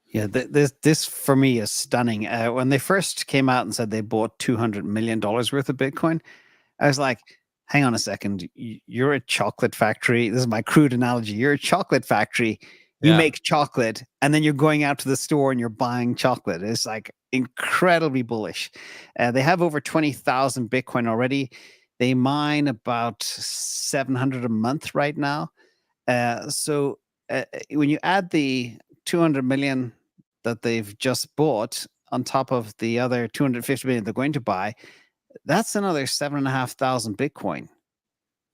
Yeah, this for me is stunning. When they first came out and said they bought $200 million worth of Bitcoin, I was like, hang on a second, you're a chocolate factory. This is my crude analogy. You're a chocolate factory. You make chocolate, and then you're going out to the store and you're buying chocolate. It's like incredibly bullish. They have over 20,000 Bitcoin already. They mine about 700 a month right now. So when you add the 200 million that they've just bought on top of the other 250 million they're going to buy, that's another 7,500 Bitcoin,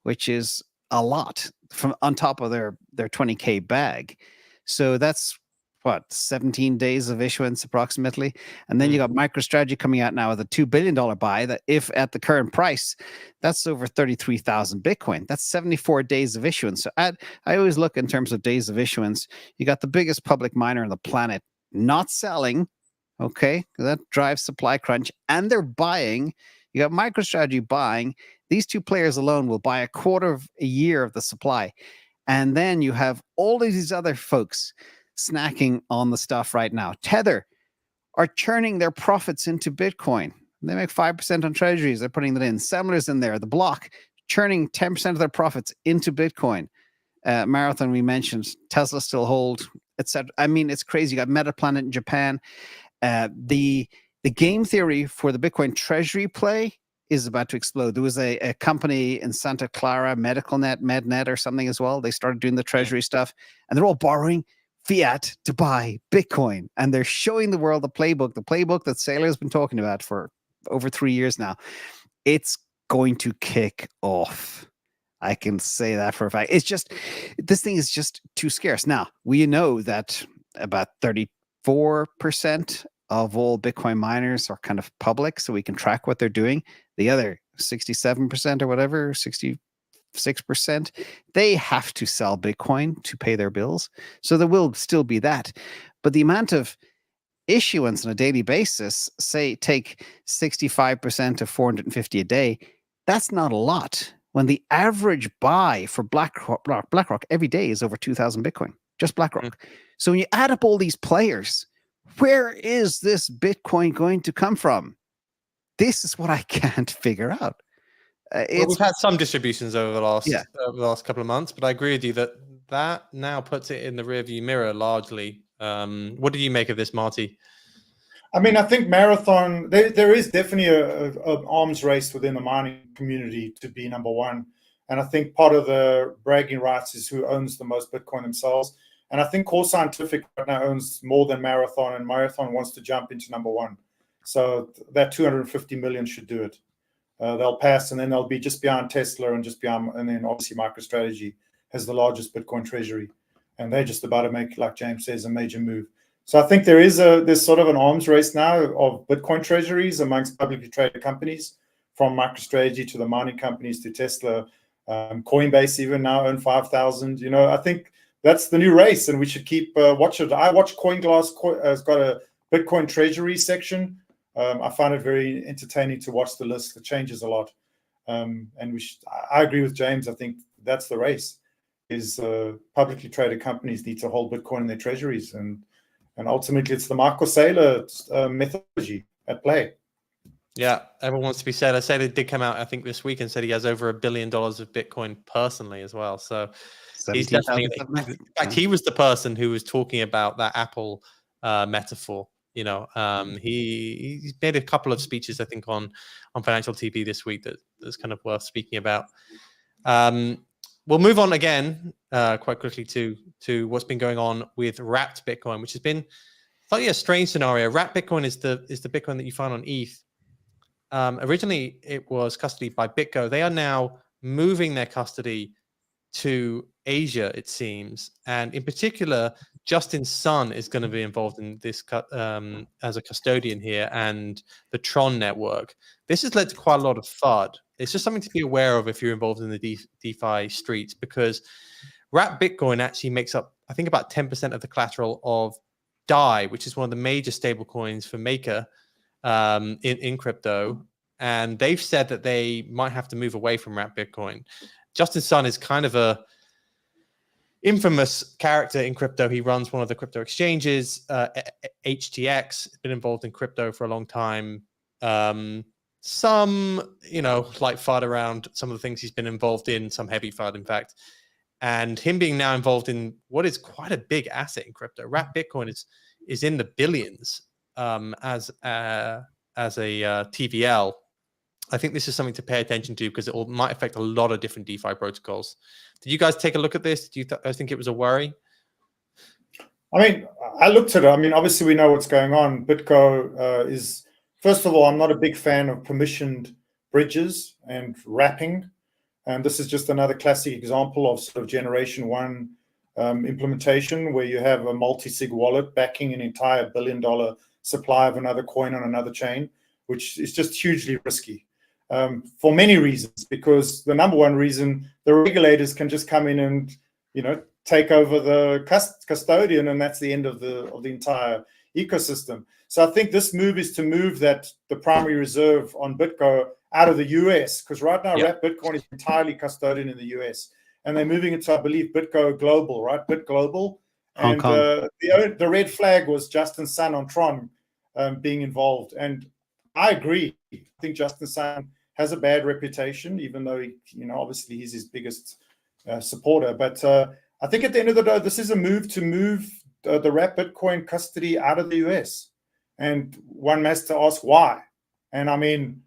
which is a lot from on top of their 20K bag. So that's what, 17 days of issuance approximately. And then you got MicroStrategy coming out now with a $2 billion buy that, if at the current price, that's over 33,000 Bitcoin. That's 74 days of issuance. So I always look in terms of days of issuance. You got the biggest public miner on the planet not selling. Okay. That drives supply crunch, and they're buying. You got MicroStrategy buying. These two players alone will buy a quarter of a year of the supply. And then you have all these other folks snacking on the stuff right now. Tether are churning their profits into Bitcoin. They make 5% on treasuries. They're putting that in. Semler's in there. The Block churning 10% of their profits into Bitcoin. Marathon, we mentioned. Tesla still hold, etc. I mean, it's crazy. You got Metaplanet in Japan. The game theory for the Bitcoin treasury play is about to explode. There was a company in Santa Clara, MedNet or something as well. They started doing the treasury stuff, and they're all borrowing fiat to buy Bitcoin. And they're showing the world the playbook that Saylor's been talking about for over 3 years now. It's going to kick off. I can say that for a fact. It's just, this thing is just too scarce. Now, we know that about 34% of all Bitcoin miners are kind of public, so we can track what they're doing. The other 67% or whatever, 66%, they have to sell Bitcoin to pay their bills. So there will still be that. But the amount of issuance on a daily basis, say take 65% of 450 a day, that's not a lot. When the average buy for BlackRock every day is over 2,000 Bitcoin, just BlackRock. So when you add up all these players, where is this Bitcoin going to come from? This is what I can't figure out. Well, we've had some distributions over the last couple of months, but I agree with you that now puts it in the rearview mirror largely. What do you make of this, Marty? I mean, I think Marathon, there is definitely an arms race within the mining community to be number one. And I think part of the bragging rights is who owns the most Bitcoin themselves. And I think Core Scientific right now owns more than Marathon, and Marathon wants to jump into number one. So that 250 million should do it. They'll pass, and then they'll be just behind Tesla and just behind, and then obviously MicroStrategy has the largest Bitcoin treasury. And they're just about to make, like James says, a major move. So I think there's sort of an arms race now of Bitcoin treasuries amongst publicly traded companies, from MicroStrategy to the mining companies to Tesla. Coinbase even now own 5,000. I think that's the new race, and we should keep watch it. I watch CoinGlass has got a Bitcoin treasury section. I find it very entertaining to watch the list. It changes a lot, and I agree with James. I think that's the race. Is publicly traded companies need to hold Bitcoin in their treasuries, and ultimately it's the Michael Saylor methodology at play. Yeah, everyone wants to be said. I said it did come out, I think, this week and said he has over $1 billion of Bitcoin personally as well. So he's definitely, 17,700. in fact, he was the person who was talking about that Apple metaphor. You know, he made a couple of speeches, I think, on Financial TV this week that's kind of worth speaking about. We'll move on again quite quickly to what's been going on with wrapped Bitcoin, which has been slightly a strange scenario. Wrapped Bitcoin is the Bitcoin that you find on ETH. Originally, it was custodied by BitGo. They are now moving their custody to Asia, it seems. And in particular, Justin Sun is going to be involved in this as a custodian here, and the Tron network. This has led to quite a lot of FUD. It's just something to be aware of if you're involved in the DeFi streets, because wrapped Bitcoin actually makes up, I think, about 10% of the collateral of DAI, which is one of the major stable coins for Maker in crypto. And they've said that they might have to move away from wrapped Bitcoin. Justin Sun is kind of a infamous character in crypto. He runs one of the crypto exchanges, HTX, been involved in crypto for a long time. Some, like FUD around some of the things he's been involved in, some heavy FUD, in fact. And him being now involved in what is quite a big asset in crypto. Wrapped Bitcoin is in the billions as a TVL. I think this is something to pay attention to because it might affect a lot of different DeFi protocols. Did you guys take a look at this? Do you guys think it was a worry? I mean, I looked at it. I mean, obviously we know what's going on. BitGo is, first of all, I'm not a big fan of permissioned bridges and wrapping. And this is just another classic example of sort of generation one implementation where you have a multi-sig wallet backing an entire $1 billion supply of another coin on another chain, which is just hugely risky. For many reasons, because the number one reason, the regulators can just come in and, take over the custodian, and that's the end of the entire ecosystem. So I think this move is to move the primary reserve on BitGo out of the US, because right now wrapped Bitcoin is entirely custodian in the US, and they're moving it to, I believe, BitGo Global, right? BitGlobal. And the red flag was Justin Sun on Tron being involved, and I agree. I think Justin Sun has a bad reputation, even though obviously he's his biggest supporter. But I think at the end of the day, this is a move to move the wrapped Bitcoin custody out of the US, and one has to ask why. And I mean,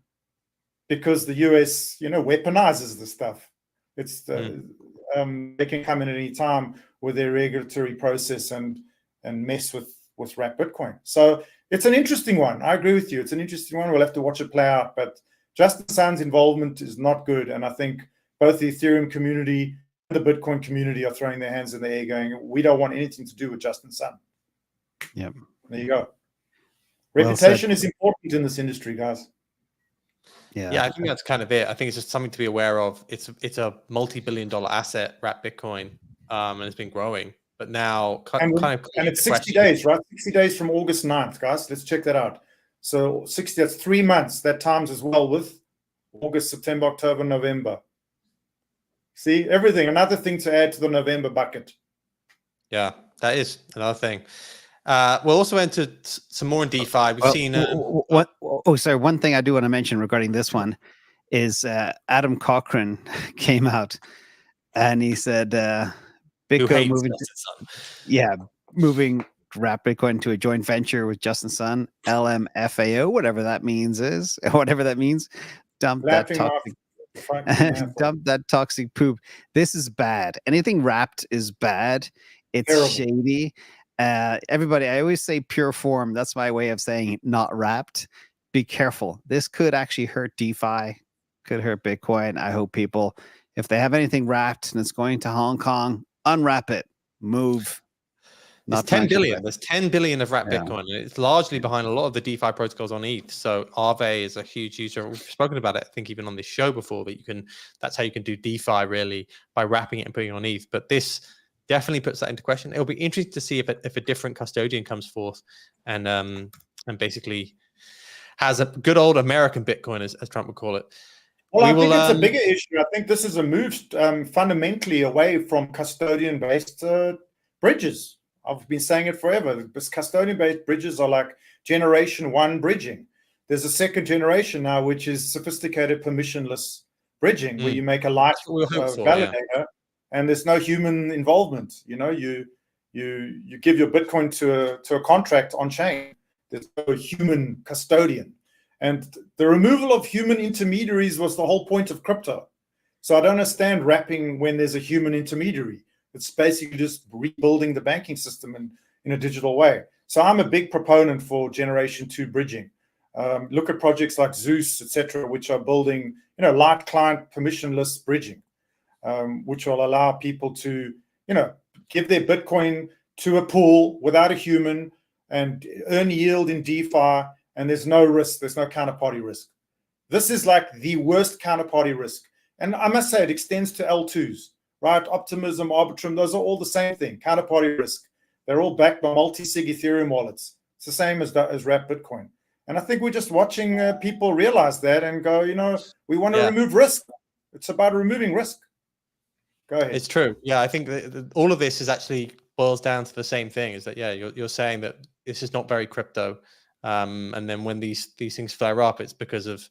because the US, weaponizes the stuff. It's they can come in at any time with their regulatory process and mess with wrapped Bitcoin. So it's an interesting one. I agree with you. It's an interesting one. We'll have to watch it play out. But Justin Sun's involvement is not good. And I think both the Ethereum community and the Bitcoin community are throwing their hands in the air going, we don't want anything to do with Justin Sun. Yep. There you go. Reputation is important in this industry, guys. Yeah, I think that's kind of it. I think it's just something to be aware of. It's a multi-billion-dollar asset, wrapped Bitcoin, and it's been growing. But now, and it's 60 days, right? 60 days from August 9th, guys. Let's check that out. So 60, that's 3 months. That times as well with August, September, October, November. See, everything. Another thing to add to the November bucket. Yeah, that is another thing. We'll also enter some more in DeFi. We've seen... one thing I do want to mention regarding this one is Adam Cochran came out and he said BitGo moving wrapped Bitcoin to a joint venture with Justin Sun, LMFAO, whatever that means. Dump that toxic poop. This is bad. Anything wrapped is bad. It's terrible. Shady. Everybody, I always say pure form. That's my way of saying not wrapped. Be careful. This could actually hurt DeFi, could hurt Bitcoin. I hope people, if they have anything wrapped and it's going to Hong Kong, unwrap it, move. There's 10 billion. There's 10 billion of wrapped Bitcoin, and it's largely behind a lot of the DeFi protocols on ETH. So Aave is a huge user. We've spoken about it, I think, even on this show before, that that's how you can do DeFi really, by wrapping it and putting it on ETH. But this definitely puts that into question. It'll be interesting to see if a different custodian comes forth and basically has a good old American Bitcoin, as Trump would call it. Well, I think it's a bigger issue. I think this is a move fundamentally away from custodian-based bridges. I've been saying it forever. This custodian-based bridges are like generation one bridging. there's a second generation now, which is sophisticated permissionless bridging, where you make a light That's what we hope for, validator, and there's no human involvement. You know, you give your Bitcoin to a contract on chain. There's no human custodian, and the removal of human intermediaries was the whole point of crypto. So I don't understand wrapping when there's a human intermediary. It's basically just rebuilding the banking system in a digital way. So I'm a big proponent for Generation 2 bridging. Look at projects like Zeus, etc., which are building, light client permissionless bridging, which will allow people to, give their Bitcoin to a pool without a human and earn yield in DeFi, and there's no risk, there's no counterparty risk. This is like the worst counterparty risk. And I must say, it extends to L2s, right? Optimism, Arbitrum, those are all the same thing, counterparty risk. They're all backed by multi-sig Ethereum wallets. It's the same as wrapped Bitcoin. And I think we're just watching people realize that and go, we want to remove risk. It's about removing risk. Go ahead. It's true. Yeah, I think all of this is actually boils down to the same thing, is that, you're saying that this is not very crypto. And then when these things flare up, it's because of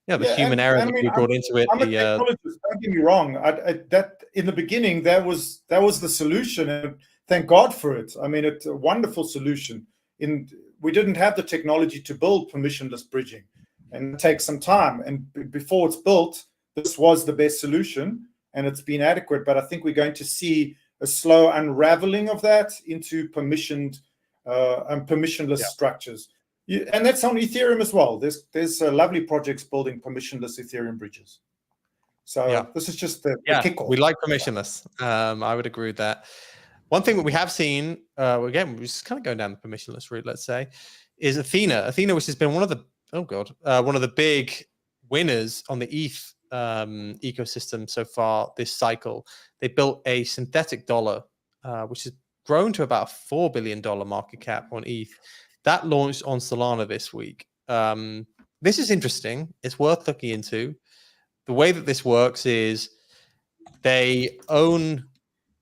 the human error that we brought into it. I'm a technologist, don't get me wrong. That in the beginning, that was the solution, and thank God for it. I mean, it's a wonderful solution. We didn't have the technology to build permissionless bridging, and it takes some time. And before it's built, this was the best solution, and it's been adequate. But I think we're going to see a slow unraveling of that into permissioned and permissionless structures. And that's on Ethereum as well. There's lovely projects building permissionless Ethereum bridges. So this is just the kickoff. We like permissionless. I would agree with that. One thing that we have seen, again, we're just kind of going down the permissionless route, let's say, is Ethena. Ethena, which has been one of the big winners on the ETH ecosystem so far this cycle. They built a synthetic dollar, which has grown to about a $4 billion market cap on ETH. That launched on Solana this week. This is interesting. It's worth looking into. The way that this works is they own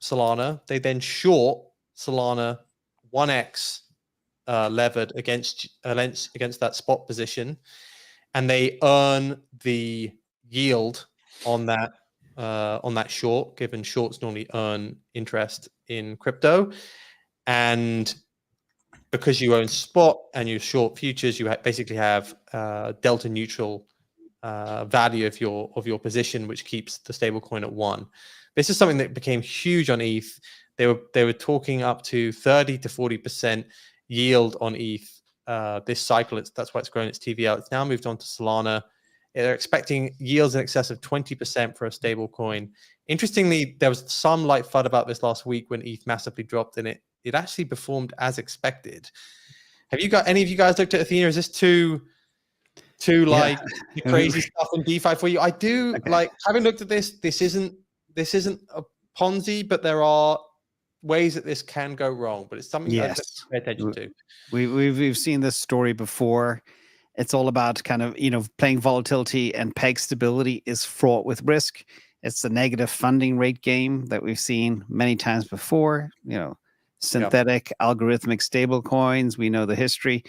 Solana. They then short Solana 1x levered against that spot position, and they earn the yield on that short, given shorts normally earn interest in crypto. And because you own spot and you short futures, you basically have delta neutral value of your position, which keeps the stablecoin at 1. This is something that became huge on ETH. They were talking up to 30 to 40% yield on ETH this cycle. That's why it's grown its TVL. It's now moved on to Solana. They're expecting yields in excess of 20% for a stable coin. Interestingly, there was some light FUD about this last week when ETH massively dropped, and it actually performed as expected. Have you got any of you guys looked at Ethena? Is this too like crazy stuff in DeFi for you? I do. Okay. Like, having looked at this. This isn't a Ponzi, but there are ways that this can go wrong. But it's something that I pay attention to. We've seen this story before. It's all about kind of, playing volatility, and peg stability is fraught with risk. It's the negative funding rate game that we've seen many times before, synthetic algorithmic stable coins. We know the history.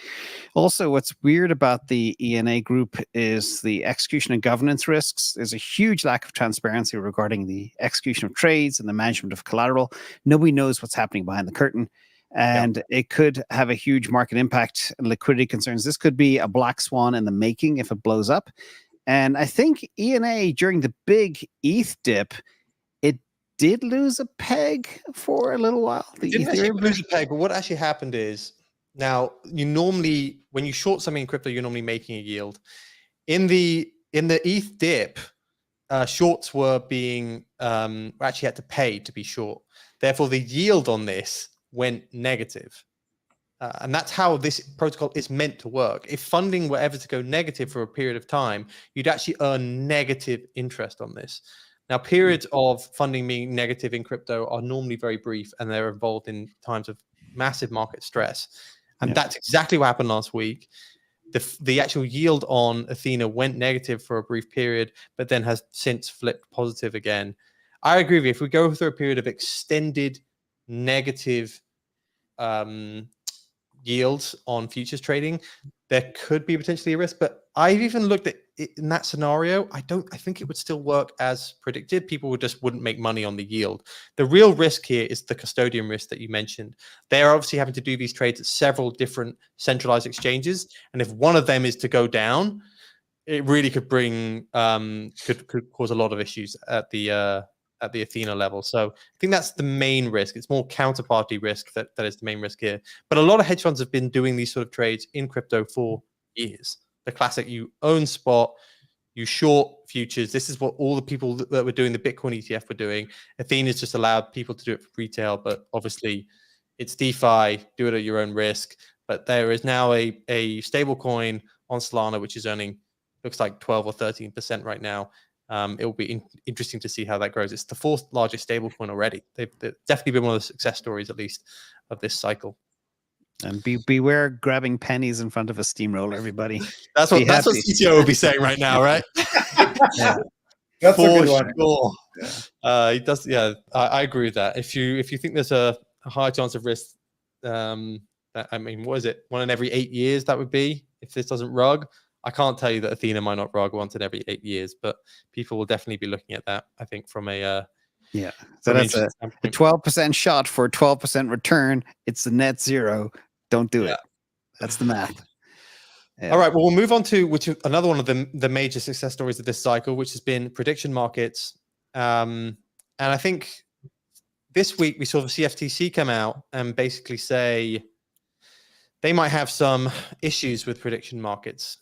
Also, what's weird about the ENA group is the execution and governance risks. There's a huge lack of transparency regarding the execution of trades and the management of collateral. Nobody knows what's happening behind the curtain. And it could have a huge market impact and liquidity concerns. This could be a black swan in the making if it blows up. And I think ENA, during the big ETH dip, it did lose a peg for a little while. It didn't actually lose a peg, but what actually happened is, now, when you short something in crypto, you're normally making a yield. In the ETH dip, shorts were being actually had to pay to be short. Therefore, the yield on this went negative. And that's how this protocol is meant to work. If funding were ever to go negative for a period of time, you'd actually earn negative interest on this. Now, periods of funding being negative in crypto are normally very brief, and they're involved in times of massive market stress. And that's exactly what happened last week. The actual yield on Ethena went negative for a brief period, but then has since flipped positive again. I agree with you. If we go through a period of extended negative yields on futures trading, there could be potentially a risk. But I've even looked at it in that scenario. I think it would still work as predicted. People wouldn't make money on the yield. The real risk here is the custodian risk that you mentioned. They are obviously having to do these trades at several different centralized exchanges, and if one of them is to go down, it really could bring could cause a lot of issues at the Ethena level. So I think that's the main risk. It's more counterparty risk that is the main risk here. But a lot of hedge funds have been doing these sort of trades in crypto for years. The classic, you own spot, you short futures. This is what all the people that were doing the Bitcoin ETF were doing. Athena's just allowed people to do it for retail, but obviously it's DeFi, do it at your own risk. But there is now a stable coin on Solana, which is earning, looks like 12 or 13% right now. It will be interesting to see how that grows. It's the fourth largest stablecoin already. They've definitely been one of the success stories, at least, of this cycle. And beware grabbing pennies in front of a steamroller, everybody. That's what CTO would be saying right now, right? Yeah, That's a good For one. sure. He does. Yeah, I agree with that. If you think there's a high chance of risk, I mean, what is it? 1 in every 8 years that would be if this doesn't rug. I can't tell you that Ethena might not rug once in every 8 years, but people will definitely be looking at that, I think, from a yeah. So that's a 12% shot for a 12% return. It's a net zero. Don't do it. That's the math. Yeah. All right. Well, we'll move on to another one of the major success stories of this cycle, which has been prediction markets. And I think this week we saw the CFTC come out and basically say they might have some issues with prediction markets.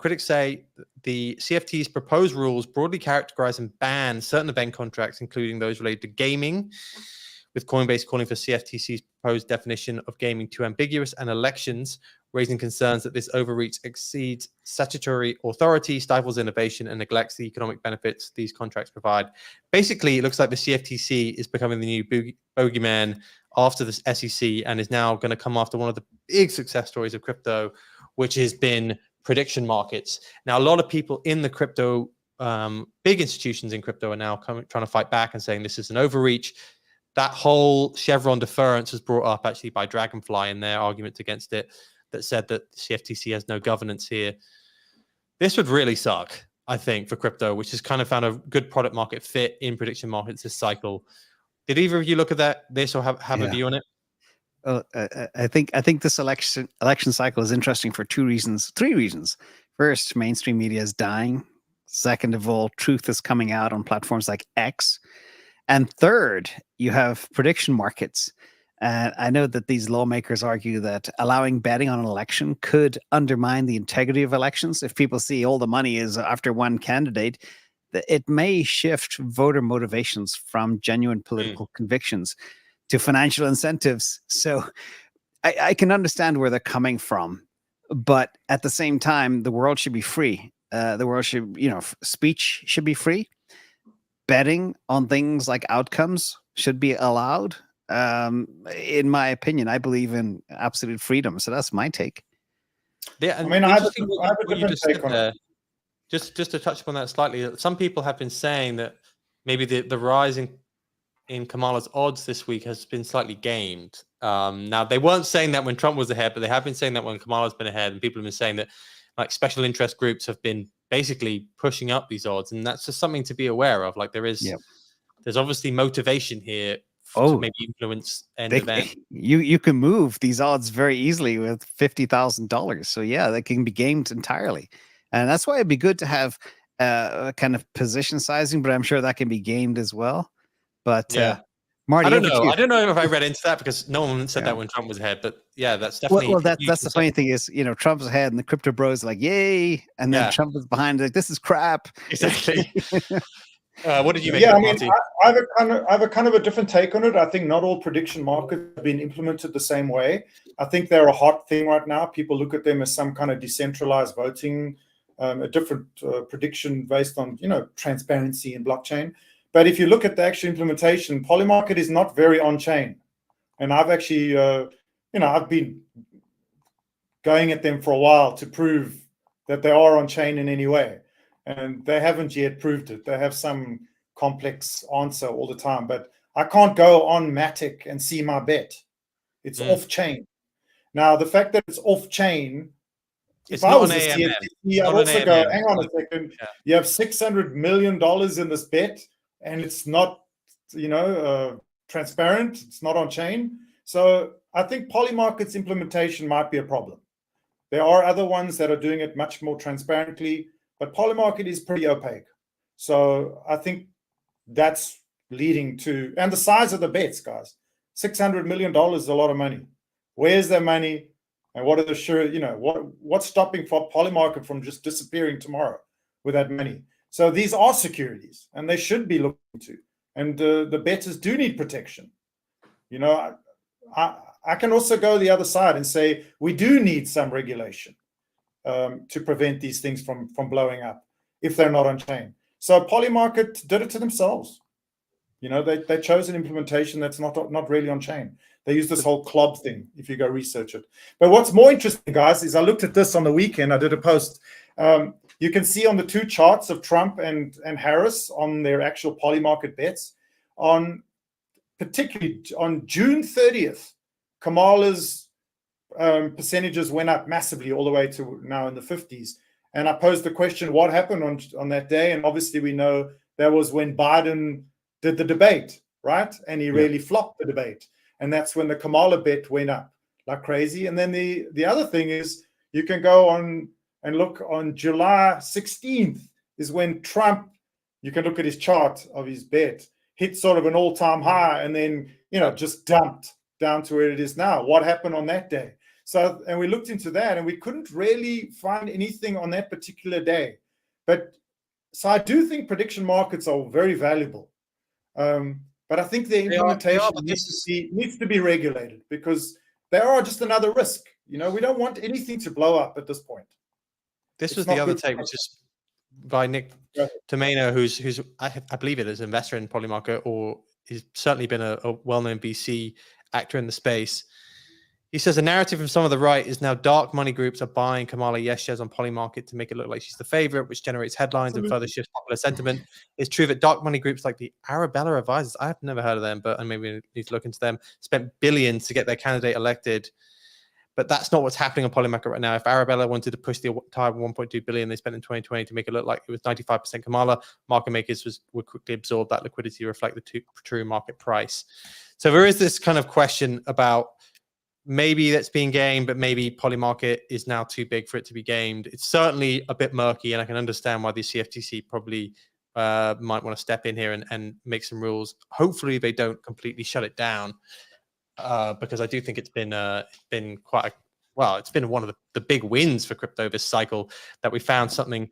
Critics say the CFTC's proposed rules broadly characterize and ban certain event contracts, including those related to gaming, with Coinbase calling for CFTC's proposed definition of gaming too ambiguous, and elections, raising concerns that this overreach exceeds statutory authority, stifles innovation, and neglects the economic benefits these contracts provide. Basically, it looks like the CFTC is becoming the new bogeyman after the SEC and is now going to come after one of the big success stories of crypto, which has been prediction markets. Now, a lot of people in the crypto, big institutions in crypto are now trying to fight back and saying this is an overreach. That whole Chevron deference was brought up actually by Dragonfly in their arguments against it, that said that the CFTC has no governance here. This would really suck, I think, for crypto, which has kind of found a good product market fit in prediction markets this cycle. Did either of you look at this or have a view on it? I think this election cycle is interesting for three reasons. First, mainstream media is dying. Second of all, truth is coming out on platforms like X. And third, you have prediction markets. I know that these lawmakers argue that allowing betting on an election could undermine the integrity of elections. If people see all the money is after one candidate, it may shift voter motivations from genuine political convictions to financial incentives. So I can understand where they're coming from, but at the same time, the world should be free. The world should, speech should be free. Betting on things like outcomes should be allowed. In my opinion, I believe in absolute freedom. So that's my take. Yeah, I mean, I have a different take on it. Just to touch upon that slightly, some people have been saying that maybe the rise in Kamala's odds this week has been slightly gamed. Now, they weren't saying that when Trump was ahead, but they have been saying that when Kamala's been ahead, and people have been saying that like special interest groups have been basically pushing up these odds, and that's just something to be aware of. Like there's obviously motivation here to maybe influence an event. You can move these odds very easily with $50,000. So yeah, they can be gamed entirely, and that's why it'd be good to have a kind of position sizing. But I'm sure that can be gamed as well. But Marty, I don't know. I don't know if I read into that because no one said that when Trump was ahead. But yeah, that's definitely. Well, that's the funny thing is, Trump's ahead and the crypto bros are like, yay, and then Trump is behind, like, this is crap. Exactly. What did you make? Yeah, I mean, I have a kind of a different take on it. I think not all prediction markets have been implemented the same way. I think they're a hot thing right now. People look at them as some kind of decentralized voting, a different prediction based on transparency and blockchain. But if you look at the actual implementation, Polymarket is not very on-chain. And I've actually, I've been going at them for a while to prove that they are on-chain in any way. And they haven't yet proved it. They have some complex answer all the time. But I can't go on Matic and see my bet. It's off-chain. Now, the fact that it's off chain, It's if I not was an a AMM. CFTC, I'd Not an also go, AMM. hang on a second, Yeah. you have $600 million in this bet, and it's not, transparent, it's not on chain. So I think Polymarket's implementation might be a problem. There are other ones that are doing it much more transparently, but Polymarket is pretty opaque. So I think that's leading to, and the size of the bets, guys, $600 million is a lot of money. Where's their money? And what are the what's stopping for Polymarket from just disappearing tomorrow with that money? So these are securities, and they should be looked into. And the bettors do need protection. I can also go the other side and say we do need some regulation to prevent these things from blowing up if they're not on chain. So Polymarket did it to themselves. They chose an implementation that's not really on chain. They use this whole club thing if you go research it. But what's more interesting, guys, is I looked at this on the weekend. I did a post. You can see on the two charts of Trump and Harris on their actual Polymarket bets. Particularly on June 30th, Kamala's percentages went up massively all the way to now in the 50s. And I posed the question, what happened on that day? And obviously we know that was when Biden did the debate, right? And he really flopped the debate. And that's when the Kamala bet went up like crazy. And then the other thing is you can go on and look on July 16th is when Trump, you can look at his chart of his bet, hit sort of an all-time high and then, just dumped down to where it is now. What happened on that day? So, and we looked into that and we couldn't really find anything on that particular day. So I do think prediction markets are very valuable. But I think their implementation needs to be regulated because they are just another risk. We don't want anything to blow up at this point. This was the other take, which is by Nick Tomeno, who's I believe it is an investor in Polymarket, or he's certainly been a well-known VC actor in the space. He says a narrative from some of the right is now dark money groups are buying Kamala Yes shares on Polymarket to make it look like she's the favorite, which generates headlines and further shifts popular sentiment. It's true that dark money groups like the Arabella Advisors, I've never heard of them, but maybe we need to look into them, spent billions to get their candidate elected. But that's not what's happening on Polymarket right now. If Arabella wanted to push the entire 1.2 billion they spent in 2020 to make it look like it was 95% Kamala, market makers would quickly absorb that liquidity to reflect the true market price. So there is this kind of question about maybe that's being gamed, but maybe Polymarket is now too big for it to be gamed. It's certainly a bit murky, and I can understand why the CFTC probably might want to step in here and make some rules. Hopefully they don't completely shut it down. Because I do think it's been quite it's been one of the big wins for crypto this cycle that we found something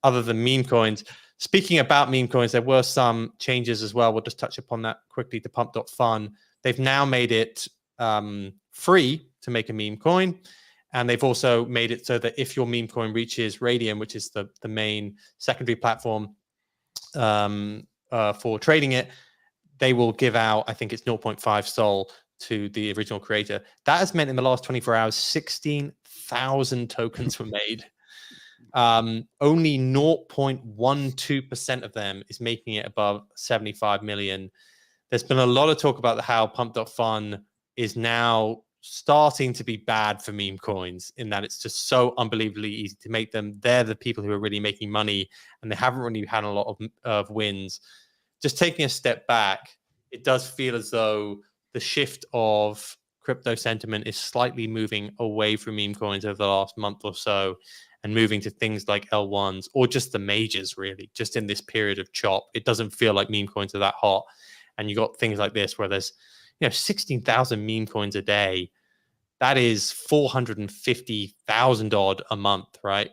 other than meme coins. Speaking about meme coins, there were some changes as well. We'll just touch upon that quickly to Pump.Fun. They've now made it free to make a meme coin, and they've also made it so that if your meme coin reaches Radium, which is the main secondary platform for trading it, they will give out, I think it's 0.5 Sol to the original creator. That has meant in the last 24 hours, 16,000 tokens were made. Only 0.12% of them is making it above 75 million. There's been a lot of talk about how Pump.Fun is now starting to be bad for meme coins in that it's just so unbelievably easy to make them. They're the people who are really making money, and they haven't really had a lot of wins. Just taking a step back, it does feel as though the shift of crypto sentiment is slightly moving away from meme coins over the last month or so and moving to things like L1s or just the majors, really, just in this period of chop. It doesn't feel like meme coins are that hot. And you got things like this where there's 16,000 meme coins a day. That is 450,000 odd a month, right?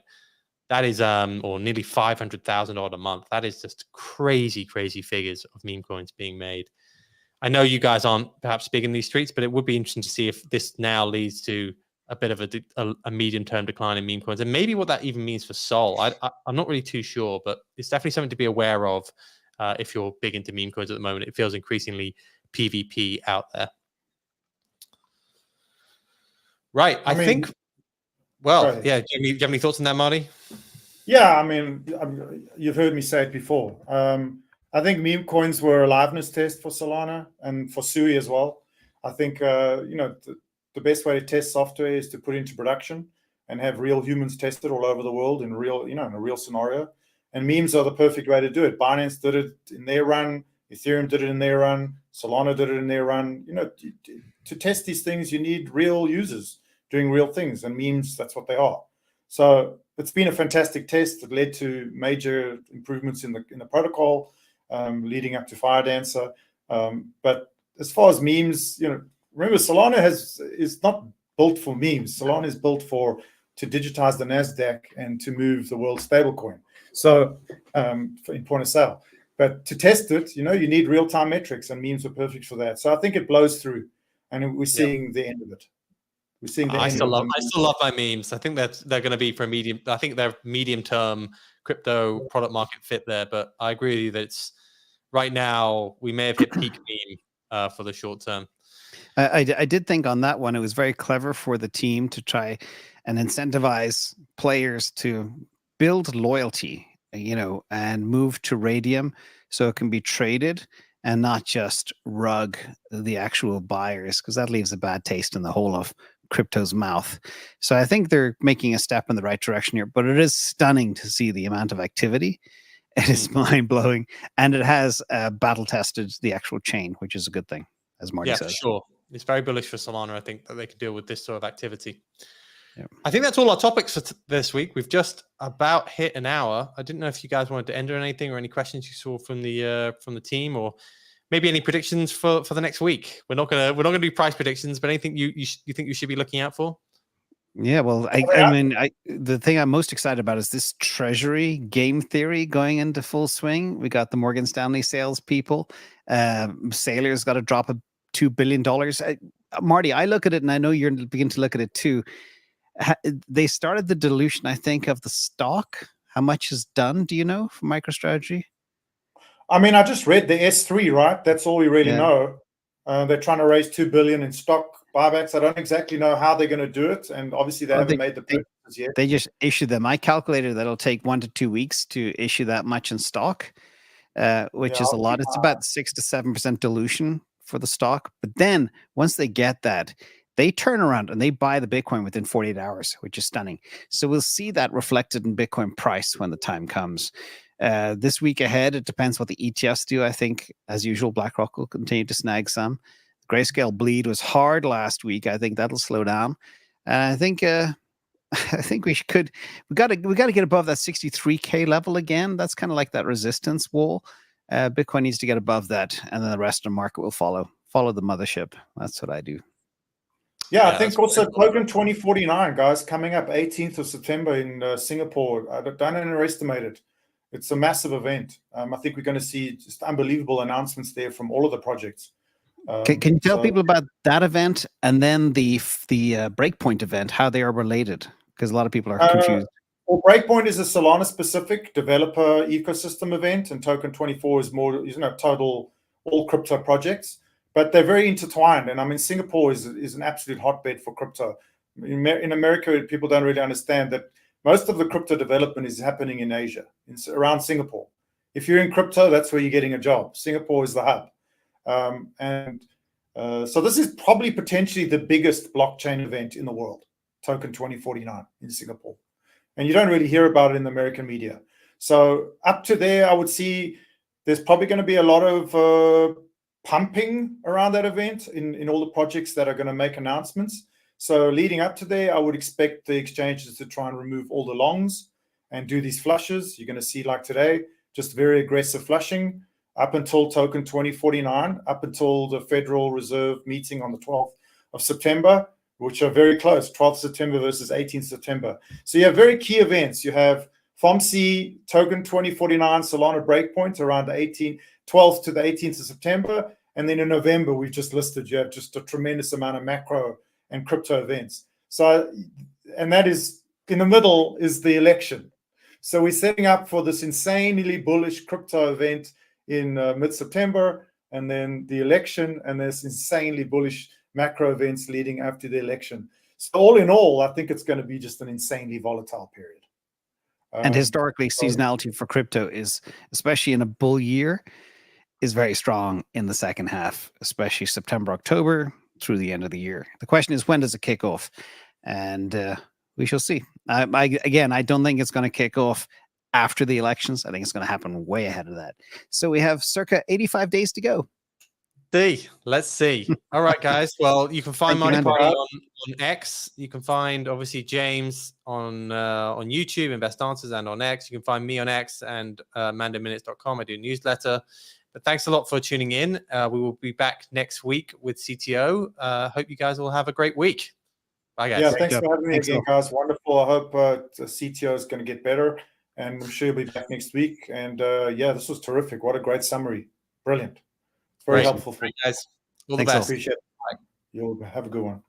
That is or nearly 500,000 odd a month. That is just crazy, crazy figures of meme coins being made. I know you guys aren't perhaps big in these streets, but it would be interesting to see if this now leads to a bit of a medium-term decline in meme coins, and maybe what that even means for Sol. I'm not really too sure, but it's definitely something to be aware of if you're big into meme coins at the moment. It feels increasingly PvP out there. Right. I think. Well, yeah. Do you have any thoughts on that, Marty? Yeah, I mean, you've heard me say it before. I think meme coins were a liveness test for Solana and for Sui as well. I think, the the best way to test software is to put into production and have real humans test it all over the world in real, in a real scenario. And memes are the perfect way to do it. Binance did it in their run. Ethereum did it in their run. Solana did it in their run. To test these things, you need real users doing real things, and memes, that's what they are. So it's been a fantastic test. It led to major improvements in the protocol, leading up to Firedancer. But as far as memes, remember, Solana is not built for memes. Solana is built to digitize the NASDAQ and to move the world's stablecoin. So in point of sale. But to test it, you need real-time metrics, and memes are perfect for that. So I think it blows through, and we're seeing the end of it. We're seeing the I end still of love my memes. I think that they're going to be for medium. I think they're medium-term crypto product market fit there. But I agree with you that it's right now we may have hit peak meme for the short term. I did think on that one, it was very clever for the team to try and incentivize players to build loyalty, and move to Radium so it can be traded and not just rug the actual buyers, because that leaves a bad taste in the whole of crypto's mouth. So I think they're making a step in the right direction here, but it is stunning to see the amount of activity. It is mind-blowing, and it has battle tested the actual chain, which is a good thing, as Marty says. For sure. It's very bullish for Solana, I think, that they can deal with this sort of activity. Yep. I think that's all our topics for this week. We've just about hit an hour. I didn't know if you guys wanted to end on anything or any questions you saw from the team, or maybe any predictions for the next week. We're not gonna do price predictions, but anything you think you should be looking out for? Yeah, well, I mean, the thing I'm most excited about is this Treasury game theory going into full swing. We got the Morgan Stanley salespeople. Sailor's got to drop $2 billion. Marty, I look at it, and I know you're beginning to look at it too. They started the dilution, I think, of the stock. How much is done? Do you know from MicroStrategy? I mean, I just read the S3, right? That's all we really know. They're trying to raise $2 billion in stock buybacks. I don't exactly know how they're going to do it, and obviously they haven't made the purchases yet. They just issued them. I calculated that it'll take 1 to 2 weeks to issue that much in stock, which is a lot. It's about 6 to 7% dilution for the stock. But then once they get that, they turn around and they buy the Bitcoin within 48 hours, which is stunning. So we'll see that reflected in Bitcoin price when the time comes. This week ahead, it depends what the ETFs do. I think, as usual, BlackRock will continue to snag some. Grayscale bleed was hard last week. I think that'll slow down. And I think we got to get above that 63K level again. That's kind of like that resistance wall. Bitcoin needs to get above that, and then the rest of the market will follow the mothership. That's what I do. Yeah, I think also Token 2049, guys, coming up 18th of September in Singapore. Don't underestimate it. It's a massive event. I think we're going to see just unbelievable announcements there from all of the projects. Can you tell people about that event and then the Breakpoint event, how they are related? Because a lot of people are confused. Well, Breakpoint is a Solana-specific developer ecosystem event, and Token 24 is more, total all crypto projects. But they're very intertwined, and I mean, Singapore is an absolute hotbed for crypto. In America, people don't really understand that most of the crypto development is happening in Asia, around Singapore. If you're in crypto, that's where you're getting a job. Singapore is the hub. So this is probably potentially the biggest blockchain event in the world, Token 2049 in Singapore. And you don't really hear about it in the American media. So up to there, I would see there's probably going to be a lot of pumping around that event in all the projects that are going to make announcements. So leading up to there, I would expect the exchanges to try and remove all the longs and do these flushes. You're going to see, like today, just very aggressive flushing up until Token 2049, up until the Federal Reserve meeting on the 12th of September, which are very close, 12th September versus 18th September. So you have very key events. You have FOMC, Token 2049, Solana Breakpoint around the 12th to the 18th of September. And then in November, we've just listed, you have just a tremendous amount of macro and crypto events. So, and that is, in the middle is the election. So we're setting up for this insanely bullish crypto event in mid-September, and then the election, and there's insanely bullish macro events leading up to the election. So all in all, I think it's going to be just an insanely volatile period. And historically, seasonality for crypto is, especially in a bull year, is very strong in the second half, especially September, October. through the end of the year. The question is, when does it kick off? And we shall see. Again, I don't think it's going to kick off after the elections. I think it's going to happen way ahead of that. So we have circa 85 days to go. Let's see. All right, guys. Well, you can find Thank you, Money Andy. Party on X. You can find obviously James on YouTube, InvestAnswers, and on X. You can find me on X and mandominutes.com. I do a newsletter. But thanks a lot for tuning in. We will be back next week with CTO. Hope you guys will have a great week. Bye, guys. Yeah, thanks for having me again, guys. Wonderful. I hope the CTO is going to get better, and I'm sure you'll be back next week. And yeah, this was terrific. What a great summary. Brilliant. Very helpful for you guys. All Thanks the all. best. Appreciate it. You'll have a good one.